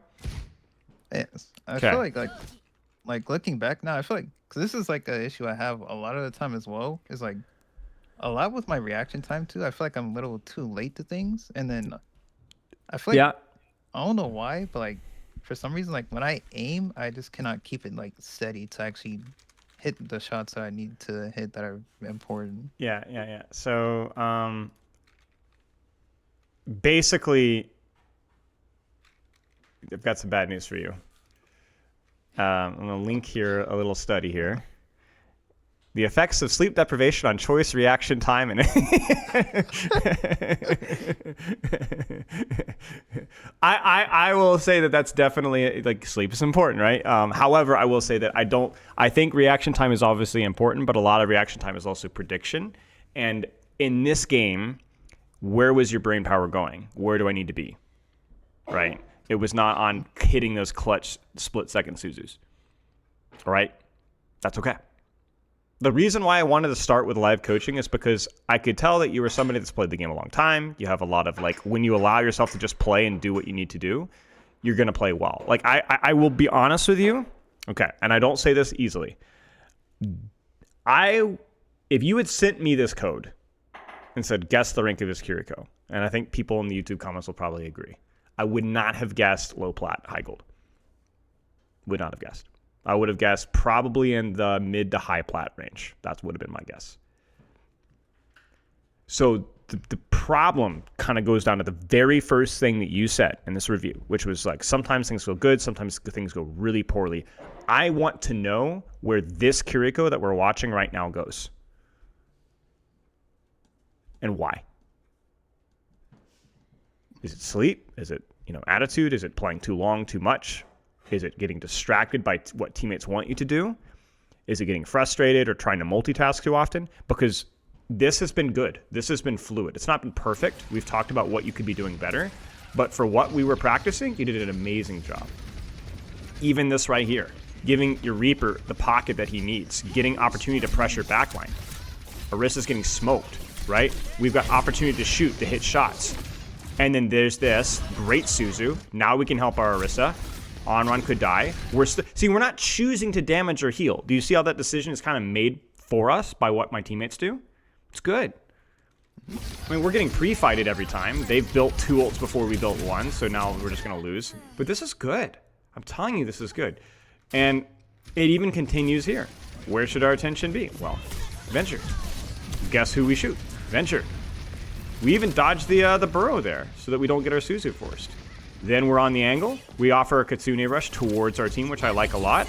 Yes. I feel like looking back now, I feel like, because this is like an issue I have a lot of the time as well, is like a lot with my reaction time too. I feel like I'm a little too late to things, and then I feel like, I don't know why, but like for some reason, like when I aim, I just cannot keep it like steady to actually hit the shots that I need to hit that are important. Yeah. So, basically, I've got some bad news for you. I'm going to link here a little study here. The effects of sleep deprivation on choice, reaction time, and I will say that that's definitely, like, sleep is important, right? However, I will say that I think reaction time is obviously important, but a lot of reaction time is also prediction. And in this game, where was your brain power going? Where do I need to be? Right? It was not on hitting those clutch split-second Suzus. All right? That's okay. The reason why I wanted to start with live coaching is because I could tell that you were somebody that's played the game a long time. You have a lot of, like, when you allow yourself to just play and do what you need to do, you're going to play well. Like, I will be honest with you. Okay. And I don't say this easily. If you had sent me this code and said, guess the rank of this Kiriko, and I think people in the YouTube comments will probably agree, I would not have guessed low plat, high gold. Would not have guessed. I would have guessed probably in the mid to high plat range. That would have been my guess. So the problem kind of goes down to the very first thing that you said in this review, which was like, sometimes things go good, sometimes things go really poorly. I want to know where this Kiriko that we're watching right now goes. And why? Is it sleep? Is it, attitude? Is it playing too long, too much? Is it getting distracted by what teammates want you to do? Is it getting frustrated or trying to multitask too often? Because this has been good. This has been fluid. It's not been perfect. We've talked about what you could be doing better. But for what we were practicing, you did an amazing job. Even this right here, giving your Reaper the pocket that he needs, getting opportunity to pressure backline. Orissa's getting smoked, right? We've got opportunity to shoot, to hit shots. And then there's this great Suzu. Now we can help our Orisa. Onron could die. We're not choosing to damage or heal. Do you see how that decision is kind of made for us by what my teammates do? It's good. I mean, we're getting pre-fighted every time. They've built 2 ults before we built 1, so now we're just going to lose. But this is good. I'm telling you, this is good. And it even continues here. Where should our attention be? Well, Venture. Guess who we shoot? Venture. We even dodged the burrow there so that we don't get our Suzu forced. Then we're on the angle. We offer a Kitsune rush towards our team, which I like a lot.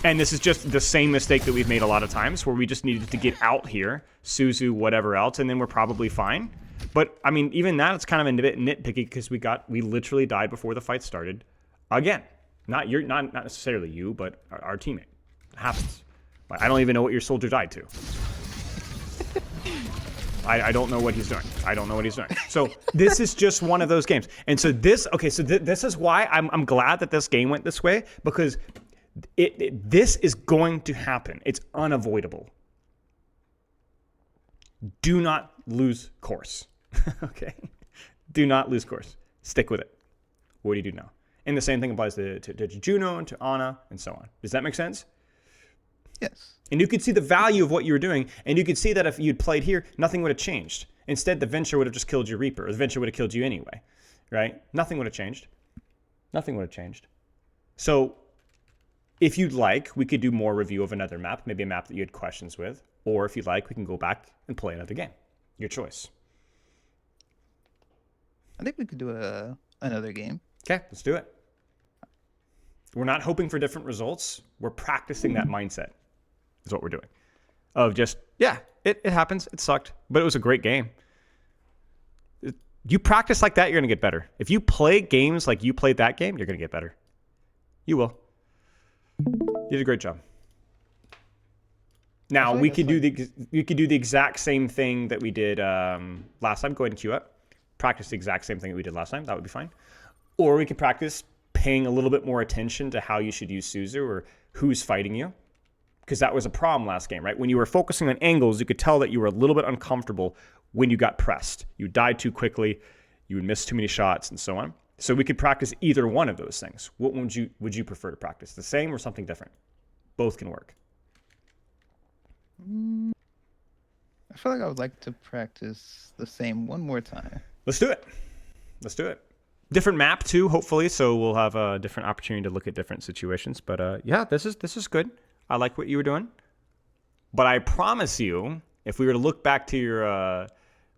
And this is just the same mistake that we've made a lot of times, where we just needed to get out here, Suzu, whatever else, and then we're probably fine. But, I mean, even that, it's kind of a bit nitpicky, because we literally died before the fight started. Again, not necessarily you, but our teammate. It happens. I don't even know what your soldier died to. I don't know what he's doing. So this is just one of those games. And so this is why I'm glad that this game went this way, because this is going to happen. It's unavoidable. Do not lose course. Okay? Do not lose course. Stick with it. What do you do now? And the same thing applies to Juno and to Ana and so on. Does that make sense? Yes. And you could see the value of what you were doing, and you could see that if you'd played here, nothing would have changed. Instead, the Venture would have just killed your Reaper, or the Venture would have killed you anyway, right? Nothing would have changed. Nothing would have changed. So If you'd like, we could do more review of another map, maybe a map that you had questions with. Or if you'd like, we can go back and play another game. Your choice. I think we could do another game. Okay, let's do it. We're not hoping for different results. We're practicing that mindset is what we're doing. Of just, yeah, it happens. It sucked, but it was a great game. You practice like that, you're going to get better. If you play games like you played that game, you're going to get better. You will. You did a great job. Now, we could do the exact same thing that we did last time. Go ahead and queue up. Practice the exact same thing that we did last time. That would be fine. Or we could practice paying a little bit more attention to how you should use Suzu or who's fighting you. Because that was a problem last game, right? When you were focusing on angles, you could tell that you were a little bit uncomfortable when you got pressed. You died too quickly, you would miss too many shots, and so on. So we could practice either one of those things. What would you prefer to practice? The same or something different? Both can work. I feel like I would like to practice the same one more time. Let's do it. Let's do it. Different map too, hopefully, so we'll have a different opportunity to look at different situations. But yeah, this is good. I like what you were doing. But I promise you, if we were to look back to your,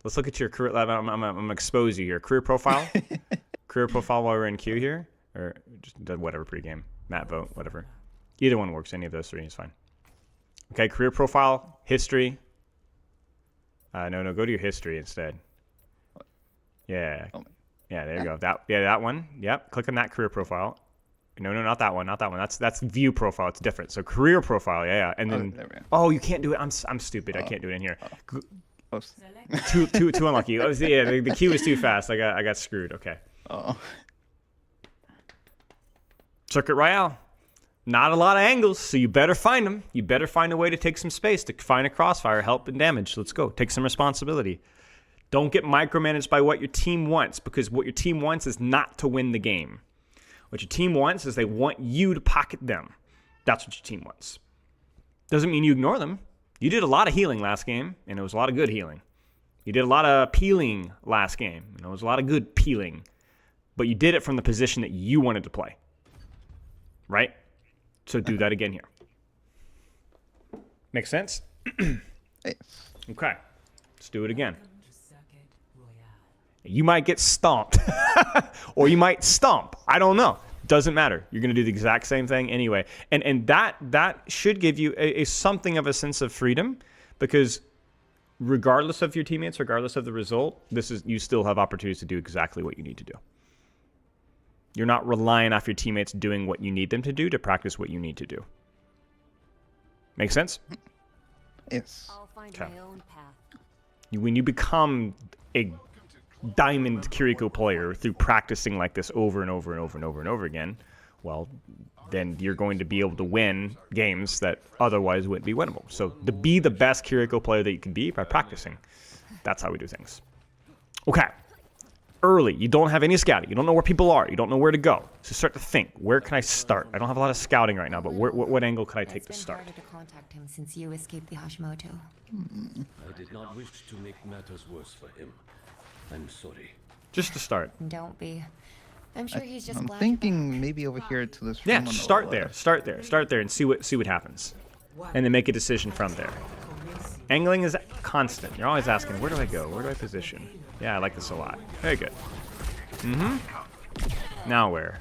let's look at your career. I'm gonna expose you here. Career profile, career profile while we're in queue here, or just whatever pregame, Matt vote, whatever. Either one works. Any of those three is fine. Okay, career profile, history. No, go to your history instead. Yeah, yeah, there you go. That one. Yep, click on that career profile. No, not that one. Not that one. That's view profile. It's different. So career profile. Yeah. And then, you can't do it. I'm stupid. I can't do it in here. Too unlucky. Oh, yeah, the key was too fast. I got screwed. Okay. Oh. Circuit Royale. Not a lot of angles, so you better find them. You better find a way to take some space to find a crossfire, help, and damage. Let's go. Take some responsibility. Don't get micromanaged by what your team wants, because what your team wants is not to win the game. What your team wants is they want you to pocket them. That's what your team wants. Doesn't mean you ignore them. You did a lot of healing last game, and it was a lot of good healing. You did a lot of peeling last game, and it was a lot of good peeling. But you did it from the position that you wanted to play. Right? So do that again here. Make sense? Yes. Okay. Let's do it again. You might get stomped. Or you might stomp. I don't know. Doesn't matter. You're going to do the exact same thing anyway. And that should give you a something of a sense of freedom, because regardless of your teammates, regardless of the result, you still have opportunities to do exactly what you need to do. You're not relying off your teammates doing what you need them to do to practice what you need to do. Make sense? Yes. I'll find my own path. When you become a diamond Kiriko player through practicing like this over and over and over and over and over again, well, then you're going to be able to win games that otherwise wouldn't be winnable. So to be the best Kiriko player that you can be by practicing. That's how we do things. Okay. Early, you don't have any scouting. You don't know where people are. You don't know where to go. So start to think, where can I start? I don't have a lot of scouting right now, but what angle can I take to start? It's been harder to contact him since you escaped the Hashimoto. I did not wish to make matters worse for him. I'm sorry. Just to start. Don't be. I'm sure he's just I'm glad thinking maybe over here to this room. Yeah, on the start left. there, start there, and see what happens, and then make a decision from there. Angling is constant. You're always asking, where do I go? Where do I position? Yeah, I like this a lot. Very good. Now where?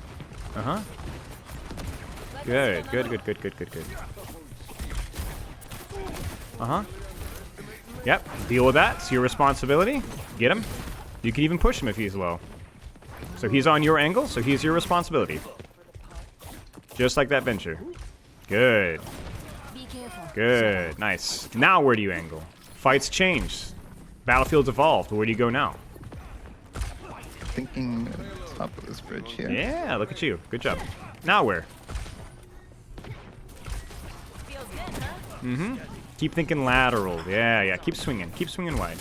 Good. Yep, deal with that. It's your responsibility. Get him. You can even push him if he's low. So he's on your angle, so he's your responsibility. Just like that venture. Good. Be careful. Good. Nice. Now where do you angle? Fights change. Battlefields evolved. Where do you go now? Thinking top of this bridge here. Yeah, look at you. Good job. Now where? Feels good, huh? Keep thinking lateral. Yeah. Keep swinging. Keep swinging wide.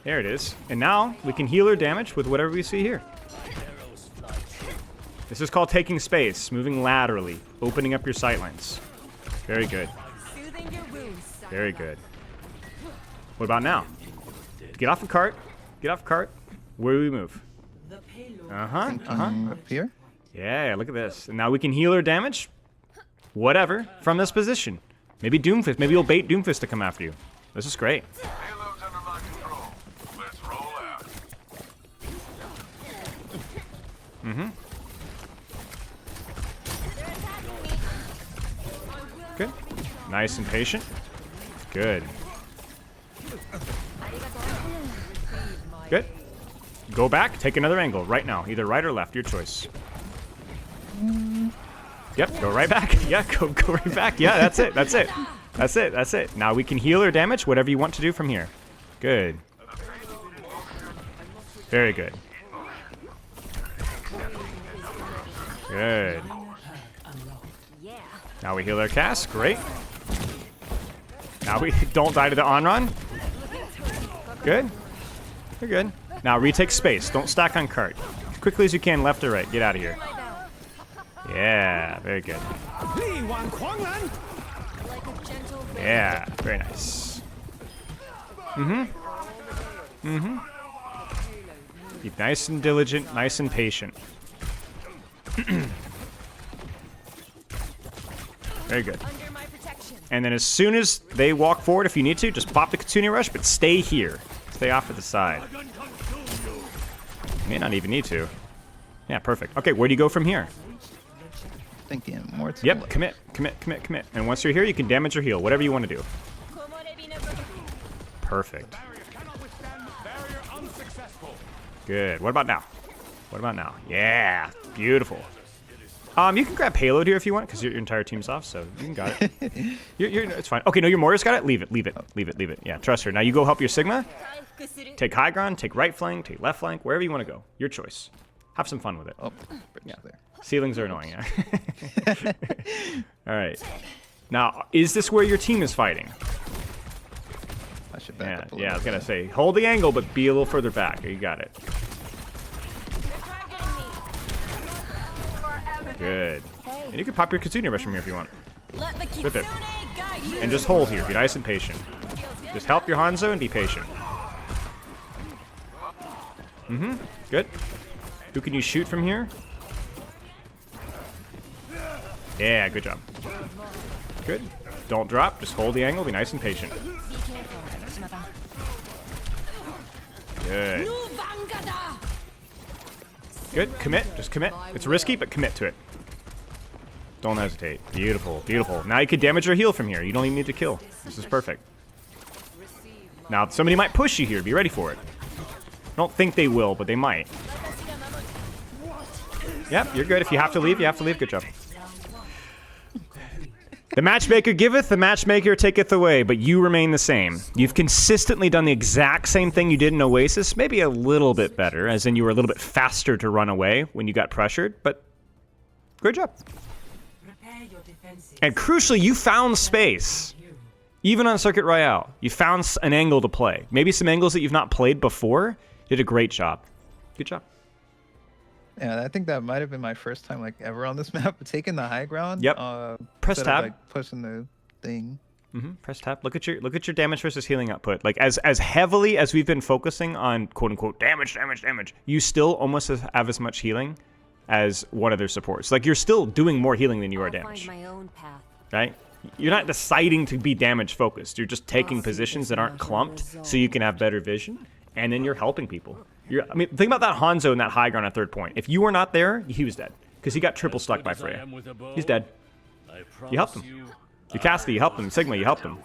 There it is. And now we can heal or damage with whatever we see here. This is called taking space, moving laterally, opening up your sightlines. Very good. Soothing your wounds. Very good. What about now? Get off the cart. Get off the cart. Where do we move? Up here. Yeah, look at this. And now we can heal or damage whatever from this position. Maybe Doomfist. Maybe you'll bait Doomfist to come after you. This is great. Payload's under my control. Let's roll out. Good. Nice and patient. Good. Good. Go back. Take another angle right now. Either right or left. Your choice. Yep. Go right back. Yeah. Go right back. Yeah. That's it. That's it. That's it. That's it. Now we can heal or damage. Whatever you want to do from here. Good. Very good. Good. Now we heal our cast. Great. Now we don't die to the on-run. Good. You're good. Now retake space. Don't stack on cart. As quickly as you can, left or right. Get out of here. Yeah, very good. Yeah, very nice. Be nice and diligent, nice and patient. Very good. And then as soon as they walk forward, if you need to, just pop the Kitsune Rush, but stay here. Stay off to the side. May not even need to. Yeah, perfect. Okay, where do you go from here? Thinking more to Yep, commit, commit, commit, commit. And once you're here, you can damage or heal, whatever you want to do. Perfect. Good. What about now? What about now? Yeah, beautiful. You can grab payload here if you want, because your entire team's off, so you can got it. It's fine. Okay, no, your Moira's got it. Leave it, leave it, leave it, leave it. Yeah, trust her. Now you go help your Sigma. Take high ground, take right flank, take left flank, wherever you want to go. Your choice. Have some fun with it. Oh, yeah. there. Ceilings are annoying, yeah. All right. Now, is this where your team is fighting? I should back up a little Yeah, I was bit. gonna say, hold the angle, but be a little further back. You got it. Good. And you can pop your Kitsune Rush from here if you want. Rip it. And just hold here. Be nice and patient. Just help your Hanzo and be patient. Good. Who can you shoot from here? Yeah, good job. Good. Don't drop. Just hold the angle. Be nice and patient. Good. Good. Commit. Just commit. It's risky, but commit to it. Don't hesitate. Beautiful. Beautiful. Now you can damage or heal from here. You don't even need to kill. This is perfect. Now, somebody might push you here. Be ready for it. I don't think they will, but they might. Yep, you're good. If you have to leave, you have to leave. Good job. The matchmaker giveth, the matchmaker taketh away, but you remain the same. You've consistently done the exact same thing you did in Oasis, maybe a little bit better, as in you were a little bit faster to run away when you got pressured, but good job. And crucially, you found space. Even on Circuit Royale, you found an angle to play. Maybe some angles that you've not played before. You did a great job. Good job. Yeah, I think that might have been my first time like ever on this map, taking the high ground. Yep. Press instead of, tab. like pushing the thing. Press tab. Look at your damage versus healing output. Like as heavily as we've been focusing on quote unquote damage, you still almost have as much healing as one of their supports. Like you're still doing more healing than you are damage. Find my own path. Right? You're not deciding to be damage focused. You're just taking positions that aren't clumped so you can have better vision, and then you're helping people. I mean, think about that Hanzo in that high ground at third point. If you were not there, he was dead. Because he got triple stuck by Freya. He's dead. You helped him. You Cassidy, you helped him. Sigma, you helped him.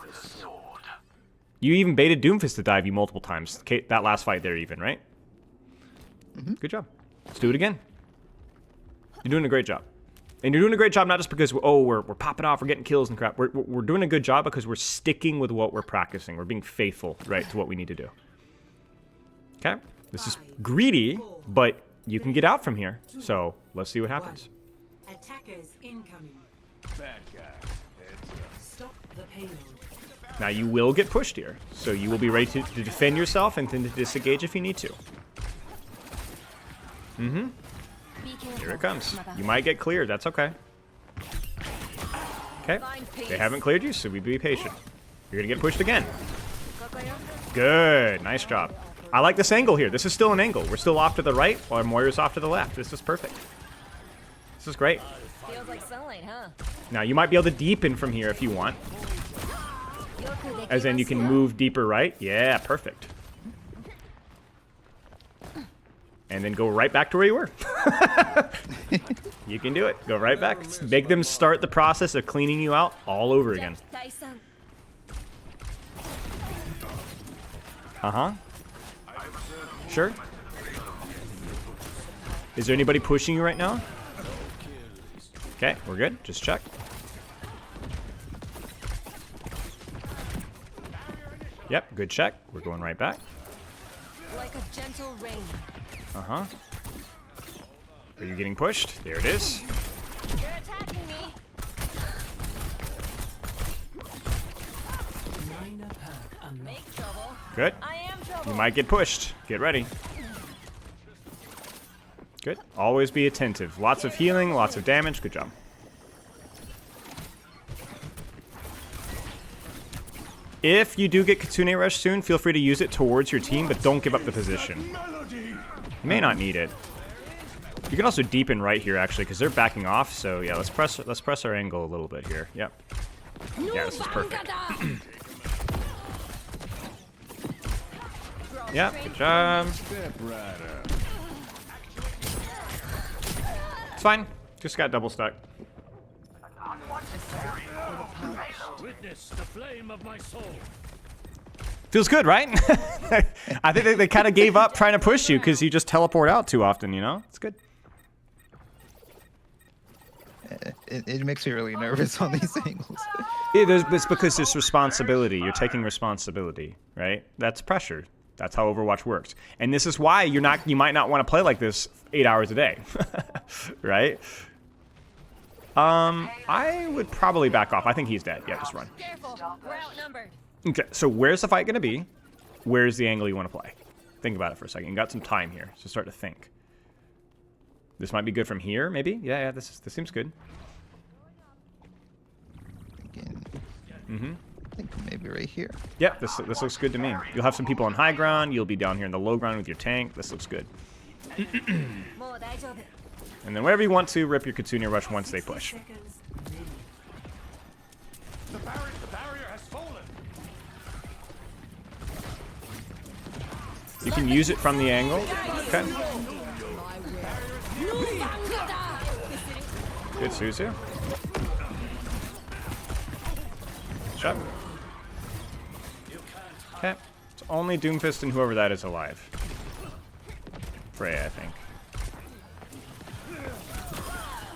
You even baited Doomfist to dive you multiple times. That last fight there even, right? Good job. Let's do it again. You're doing a great job. And you're doing a great job not just because, we're popping off, we're getting kills and crap. We're doing a good job because we're sticking with what we're practicing. We're being faithful, right, to what we need to do. Okay? This is greedy, but you can get out from here. So let's see what happens. Attackers incoming. Bad guy. Stop the payload. Now you will get pushed here, so you will be ready to defend yourself and then to disengage if you need to. Here it comes. You might get cleared. That's okay. Okay. They haven't cleared you, so we be patient. You're gonna get pushed again. Good. Nice job. I like this angle here. This is still an angle. We're still off to the right, while Moira's off to the left. This is perfect. This is great. Feels like sunlight, huh? Now, you might be able to deepen from here if you want. As in, you can move deeper right. Yeah, perfect. And then go right back to where you were. You can do it. Go right back. Make them start the process of cleaning you out all over again. Uh-huh. Sure. Is there anybody pushing you right now? Okay, we're good. Just check. Yep, good check. We're going right back. Like a gentle rain. Uh-huh. Are you getting pushed? There it is. You're attacking me. Make trouble. Good. I am trouble. You might get pushed. Get ready. Good. Always be attentive. Lots of healing, lots of damage. Good job. If you do get Kitsune Rush soon, feel free to use it towards your team, but don't give up the position. You may not need it. You can also deepen right here, actually, because they're backing off. So yeah, let's press our angle a little bit here. Yep. Yeah, this is perfect. Yep, good job. It's fine. Just got double stuck. Witness the flame of my soul. Feels good, right? I think they kind of gave up trying to push you because you just teleport out too often, you know? It's good. It makes me really nervous on these angles. It's because there's responsibility. You're taking responsibility, right? That's pressure. That's how Overwatch works. And this is why you might not want to play like this 8 hours a day, right? I would probably back off. I think he's dead. Yeah, just run. Careful. We're outnumbered. Okay, so where's the fight going to be? Where's the angle you want to play? Think about it for a second. You got some time here, so start to think. This might be good from here, maybe? Yeah, this seems good. Again, Mm-hmm. I think maybe right here. Yep, this looks good to me. You'll have some people on high ground. You'll be down here in the low ground with your tank. This looks good. And then wherever you want to, rip your Kitsune Rush once they push. The barrier has fallen. You can use it from the angle. Okay. Good, Suzu. Shut. Okay. It's only Doomfist and whoever that is alive. Freya, I think.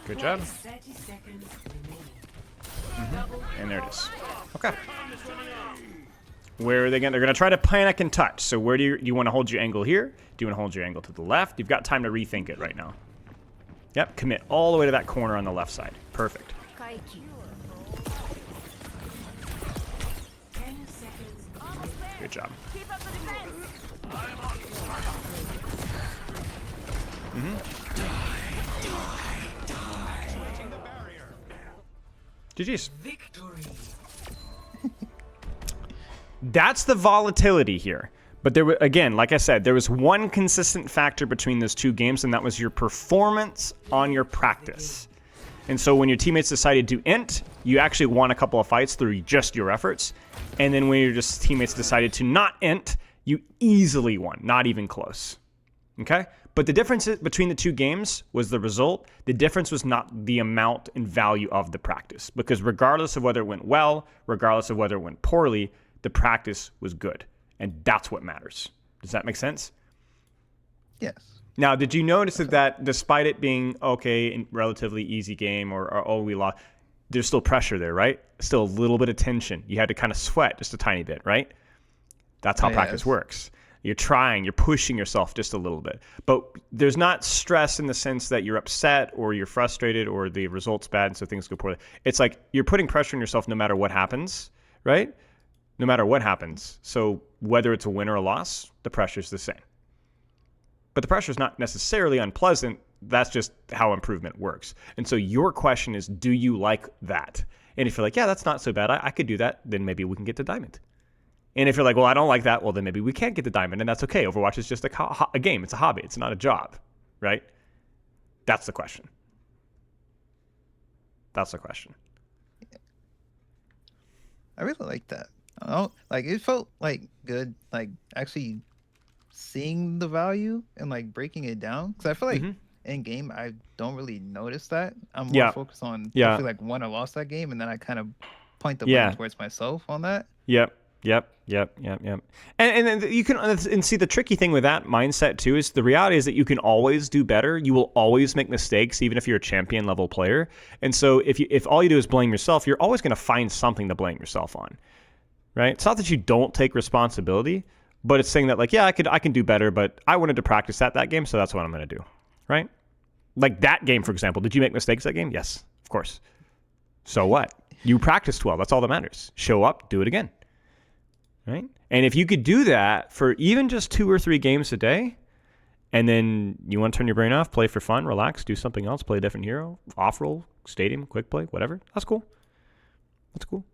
Good job. 30 seconds And there it is. Okay. Where are they going? They're going to try to panic and touch. So where do you want to hold your angle here? Do you want to hold your angle to the left? You've got time to rethink it right now. Yep, commit all the way to that corner on the left side. Perfect. 10 seconds. Good job. Keep up the defense. GG's. Victory. That's the volatility here. But there, again, like I said, there was one consistent factor between those two games, and that was your performance on your practice. And so when your teammates decided to int, you actually won a couple of fights through just your efforts. And then when your teammates decided to not int, you easily won, not even close. Okay? But the difference between the two games was the result. The difference was not the amount and value of the practice. Because regardless of whether it went well, regardless of whether it went poorly, the practice was good. And that's what matters. Does that make sense? Yes. Now, did you notice that despite it being, okay, a relatively easy game or oh, we lost, there's still pressure there, right? Still a little bit of tension. You had to kind of sweat just a tiny bit, right? That's how practice works. You're trying, you're pushing yourself just a little bit. But there's not stress in the sense that you're upset or you're frustrated or the result's bad and so things go poorly. It's like you're putting pressure on yourself no matter what happens, right? No matter what happens. So whether it's a win or a loss, the pressure's the same. But the pressure is not necessarily unpleasant. That's just how improvement works. And so your question is, do you like that? And if you're like, yeah, that's not so bad, I could do that, then maybe we can get to diamond. And if you're like, well, I don't like that, well, then maybe we can't get to diamond, and that's okay. Overwatch is just a game. It's a hobby. It's not a job, right? That's the question. That's the question. I really like that. Oh, like it felt like good, like actually seeing the value and like breaking it down. Because I feel like Mm-hmm. in game I don't really notice that. I'm more Yeah. focused on I Yeah. feel like when I lost that game, and then I kind of point the blame Yeah. towards myself on that. Yep. And then you can and see the tricky thing with that mindset too is the reality is that you can always do better. You will always make mistakes, even if you're a champion level player. And so if all you do is blame yourself, you're always going to find something to blame yourself on, right? It's not that you don't take responsibility, but it's saying that like, yeah, I can do better, but I wanted to practice that game, so that's what I'm going to do, right? Like that game, for example, did you make mistakes that game? Yes, of course. So what? You practiced well. That's all that matters. Show up, do it again. Right? And if you could do that for even just 2 or 3 games a day, and then you want to turn your brain off, play for fun, relax, do something else, play a different hero, off-roll, stadium, quick play, whatever, that's cool. That's cool.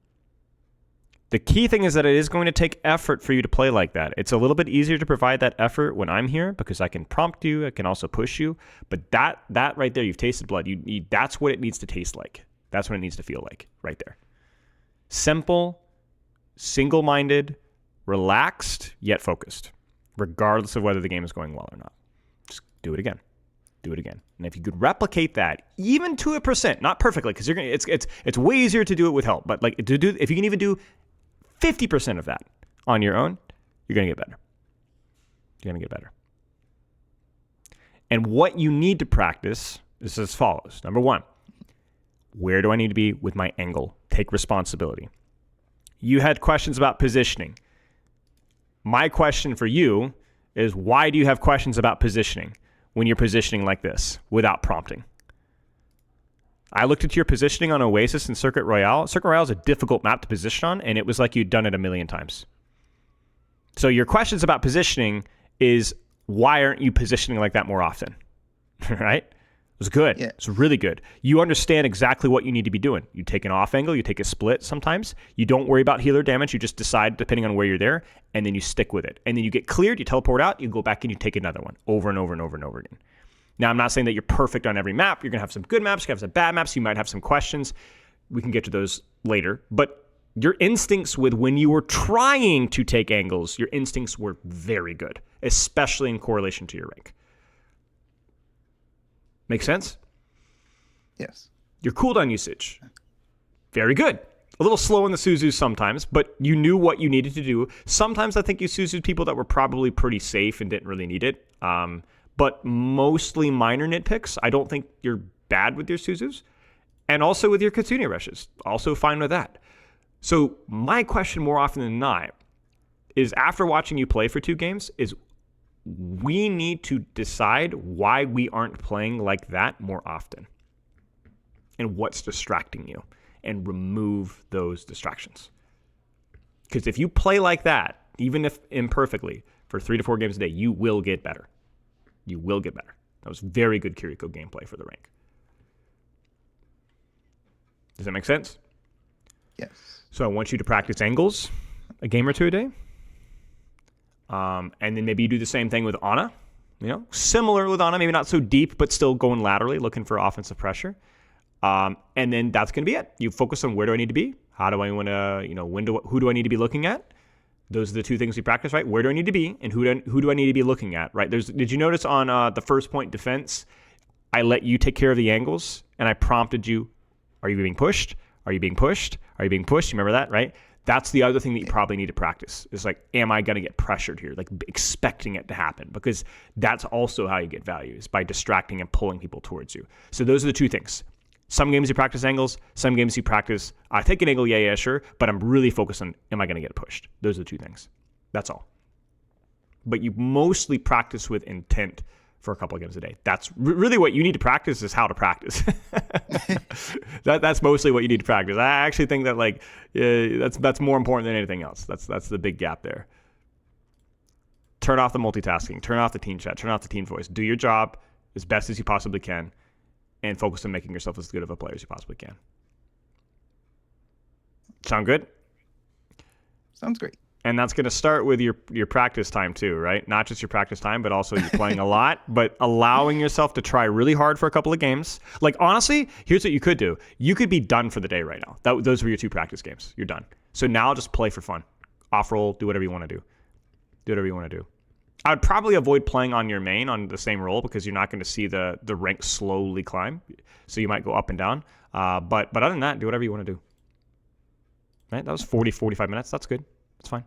The key thing is that it is going to take effort for you to play like that. It's a little bit easier to provide that effort when I'm here because I can prompt you, I can also push you. But that right there, you've tasted blood. That's what it needs to taste like. That's what it needs to feel like right there. Simple, single-minded, relaxed, yet focused, regardless of whether the game is going well or not. Just do it again. Do it again. And if you could replicate that, even to 1%, not perfectly, because you're gonna, it's way easier to do it with help. But like if you can even do 50% of that on your own, you're gonna get better. You're gonna get better. And what you need to practice is as follows. Number 1, where do I need to be with my angle? Take responsibility. You had questions about positioning. My question for you is, why do you have questions about positioning when you're positioning like this without prompting? I looked at your positioning on Oasis and Circuit Royale. Circuit Royale is a difficult map to position on, and it was like you'd done it a million times. So your questions about positioning is, why aren't you positioning like that more often? Right? It was good. Yeah. It's really good. You understand exactly what you need to be doing. You take an off angle, you take a split sometimes. You don't worry about healer damage. You just decide depending on where you're there, and then you stick with it. And then you get cleared, you teleport out, you go back and you take another one over and over and over and over again. Now, I'm not saying that you're perfect on every map. You're going to have some good maps, you're going to have some bad maps. You might have some questions. We can get to those later. But your instincts with when you were trying to take angles, your instincts were very good, especially in correlation to your rank. Make sense? Yes. Your cooldown usage, very good. A little slow in the Suzu sometimes, but you knew what you needed to do. Sometimes I think you Suzu'd people that were probably pretty safe and didn't really need it. But mostly minor nitpicks. I don't think you're bad with your Suzus. And also with your Kitsune rushes. Also fine with that. So my question more often than not is, after watching you play for 2 games, is we need to decide why we aren't playing like that more often and what's distracting you, and remove those distractions. Because if you play like that, even if imperfectly, for 3 to 4 games a day, you will get better. You will get better. That was very good Kiriko gameplay for the rank. Does that make sense? Yes. So I want you to practice angles a game or 2 a day. And then maybe you do the same thing with Ana. You know, similar with Ana, maybe not so deep, but still going laterally, looking for offensive pressure. And then that's going to be it. You focus on, where do I need to be? How do I want to, who do I need to be looking at? Those are the 2 things we practice, right? Where do I need to be, and who do I need to be looking at, right? Did you notice on the first point defense, I let you take care of the angles, and I prompted you, are you being pushed? Are you being pushed? Are you being pushed? You remember that, right? That's the other thing that you probably need to practice. Is like, am I going to get pressured here? Like expecting it to happen, because that's also how you get value, is by distracting and pulling people towards you. So those are the 2 things. Some games you practice angles. Some games you practice, I take an angle, yeah, sure. But I'm really focused on, am I going to get pushed? Those are the 2 things. That's all. But you mostly practice with intent for a couple of games a day. That's really what you need to practice, is how to practice. That's mostly what you need to practice. I actually think that that's more important than anything else. That's the big gap there. Turn off the multitasking. Turn off the team chat. Turn off the team voice. Do your job as best as you possibly can, and focus on making yourself as good of a player as you possibly can. Sound good? Sounds great. And that's going to start with your practice time too, right? Not just your practice time, but also you playing a lot, but allowing yourself to try really hard for a couple of games. Like, honestly, here's what you could do. You could be done for the day right now. Those were your 2 practice games. You're done. So now just play for fun. Off roll, do whatever you want to do. Do whatever you want to do. I would probably avoid playing on your main on the same role because you're not going to see the rank slowly climb. So you might go up and down. But other than that, do whatever you want to do. Right? That was 40, 45 minutes. That's good. That's fine.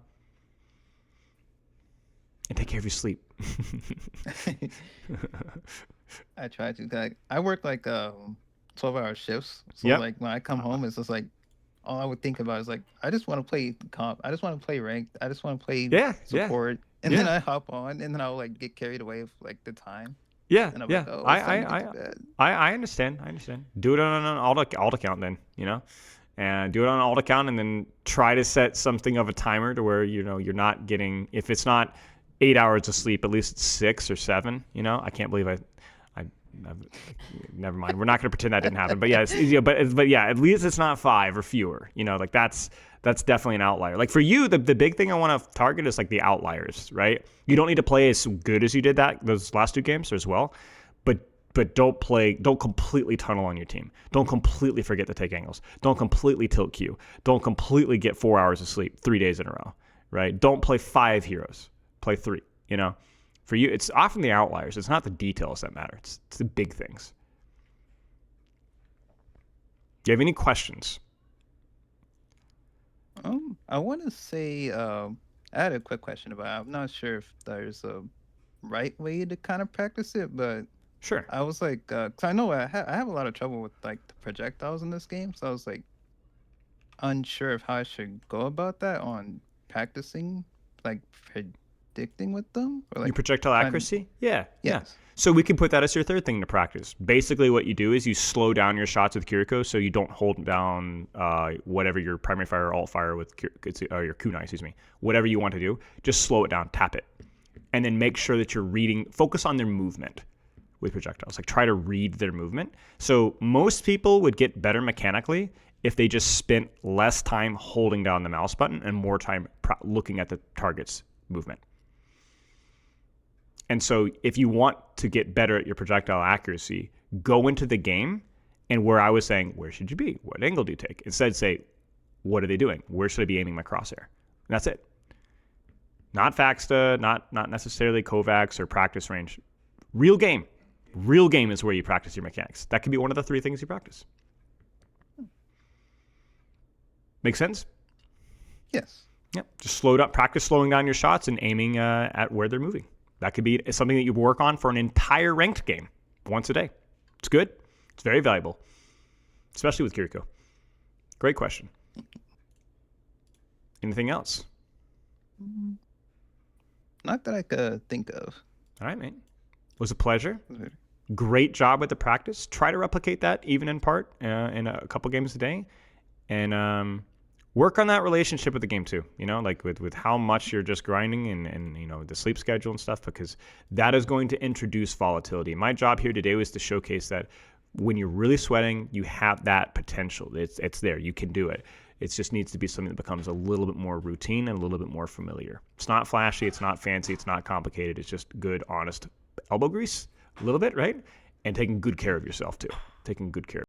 And take care of your sleep. I try to. Like, I work like 12-hour shifts. So Yep. like when I come home, it's just like all I would think about is like I just want to play comp. I just want to play ranked. I just want to play Yeah, support. And yeah. then I hop on, and then I'll like get carried away with like the time. Yeah, And I'm yeah. like, oh, it's time to get to bed. I understand. I understand. Do it on an alt account then, you know? And do it on an alt account and then try to set something of a timer to where, you know, you're not getting, if it's not 8 hours of sleep, at least it's 6 or 7, you know? I can't believe I never mind. We're not going to pretend that didn't happen. But yeah, but yeah, at least it's not 5 or fewer, you know? Like that's definitely an outlier. Like for you, the big thing I want to target is like the outliers, right? You don't need to play as good as you did those last 2 games as well, but don't completely tunnel on your team. Don't completely forget to take angles. Don't completely tilt Q. Don't completely get 4 hours of sleep 3 days in a row, right? Don't play 5 heroes. Play 3, you know? For you, it's often the outliers. It's not the details that matter. It's the big things. Do you have any questions? I want to say I had a quick question about it. I'm not sure if there's a right way to kind of practice it, but Sure. I was like, 'cause I know I have a lot of trouble with like the projectiles in this game, so I was like unsure of how I should go about that on practicing, like predicting with them, or Your like projectile trying to- accuracy? Yeah. Yeah. Yes. So we can put that as your third thing to practice. Basically, what you do is you slow down your shots with Kiriko so you don't hold down whatever your primary fire or alt fire with your kunai, excuse me. Whatever you want to do, just slow it down, tap it. And then make sure that you're reading, focus on their movement with projectiles. Like try to read their movement. So most people would get better mechanically if they just spent less time holding down the mouse button and more time looking at the target's movement. And so if you want to get better at your projectile accuracy, go into the game and where I was saying, where should you be? What angle do you take? Instead say, what are they doing? Where should I be aiming my crosshair? And that's it. Not Faxta, not necessarily Kovacs or practice range. Real game. Real game is where you practice your mechanics. That could be one of the 3 things you practice. Make sense? Yes. Yeah. Just practice slowing down your shots and aiming at where they're moving. That could be something that you work on for an entire ranked game once a day. It's good. It's very valuable, especially with Kiriko. Great question. Anything else? Not that I could think of. All right, mate. It was a pleasure. Great job with the practice. Try to replicate that even in part in a couple games a day. And work on that relationship with the game too, you know, like with how much you're just grinding and you know, the sleep schedule and stuff, because that is going to introduce volatility. My job here today was to showcase that when you're really sweating, you have that potential. It's there. You can do it. It just needs to be something that becomes a little bit more routine and a little bit more familiar. It's not flashy. It's not fancy. It's not complicated. It's just good, honest elbow grease, a little bit, right? And taking good care of yourself too. Taking good care.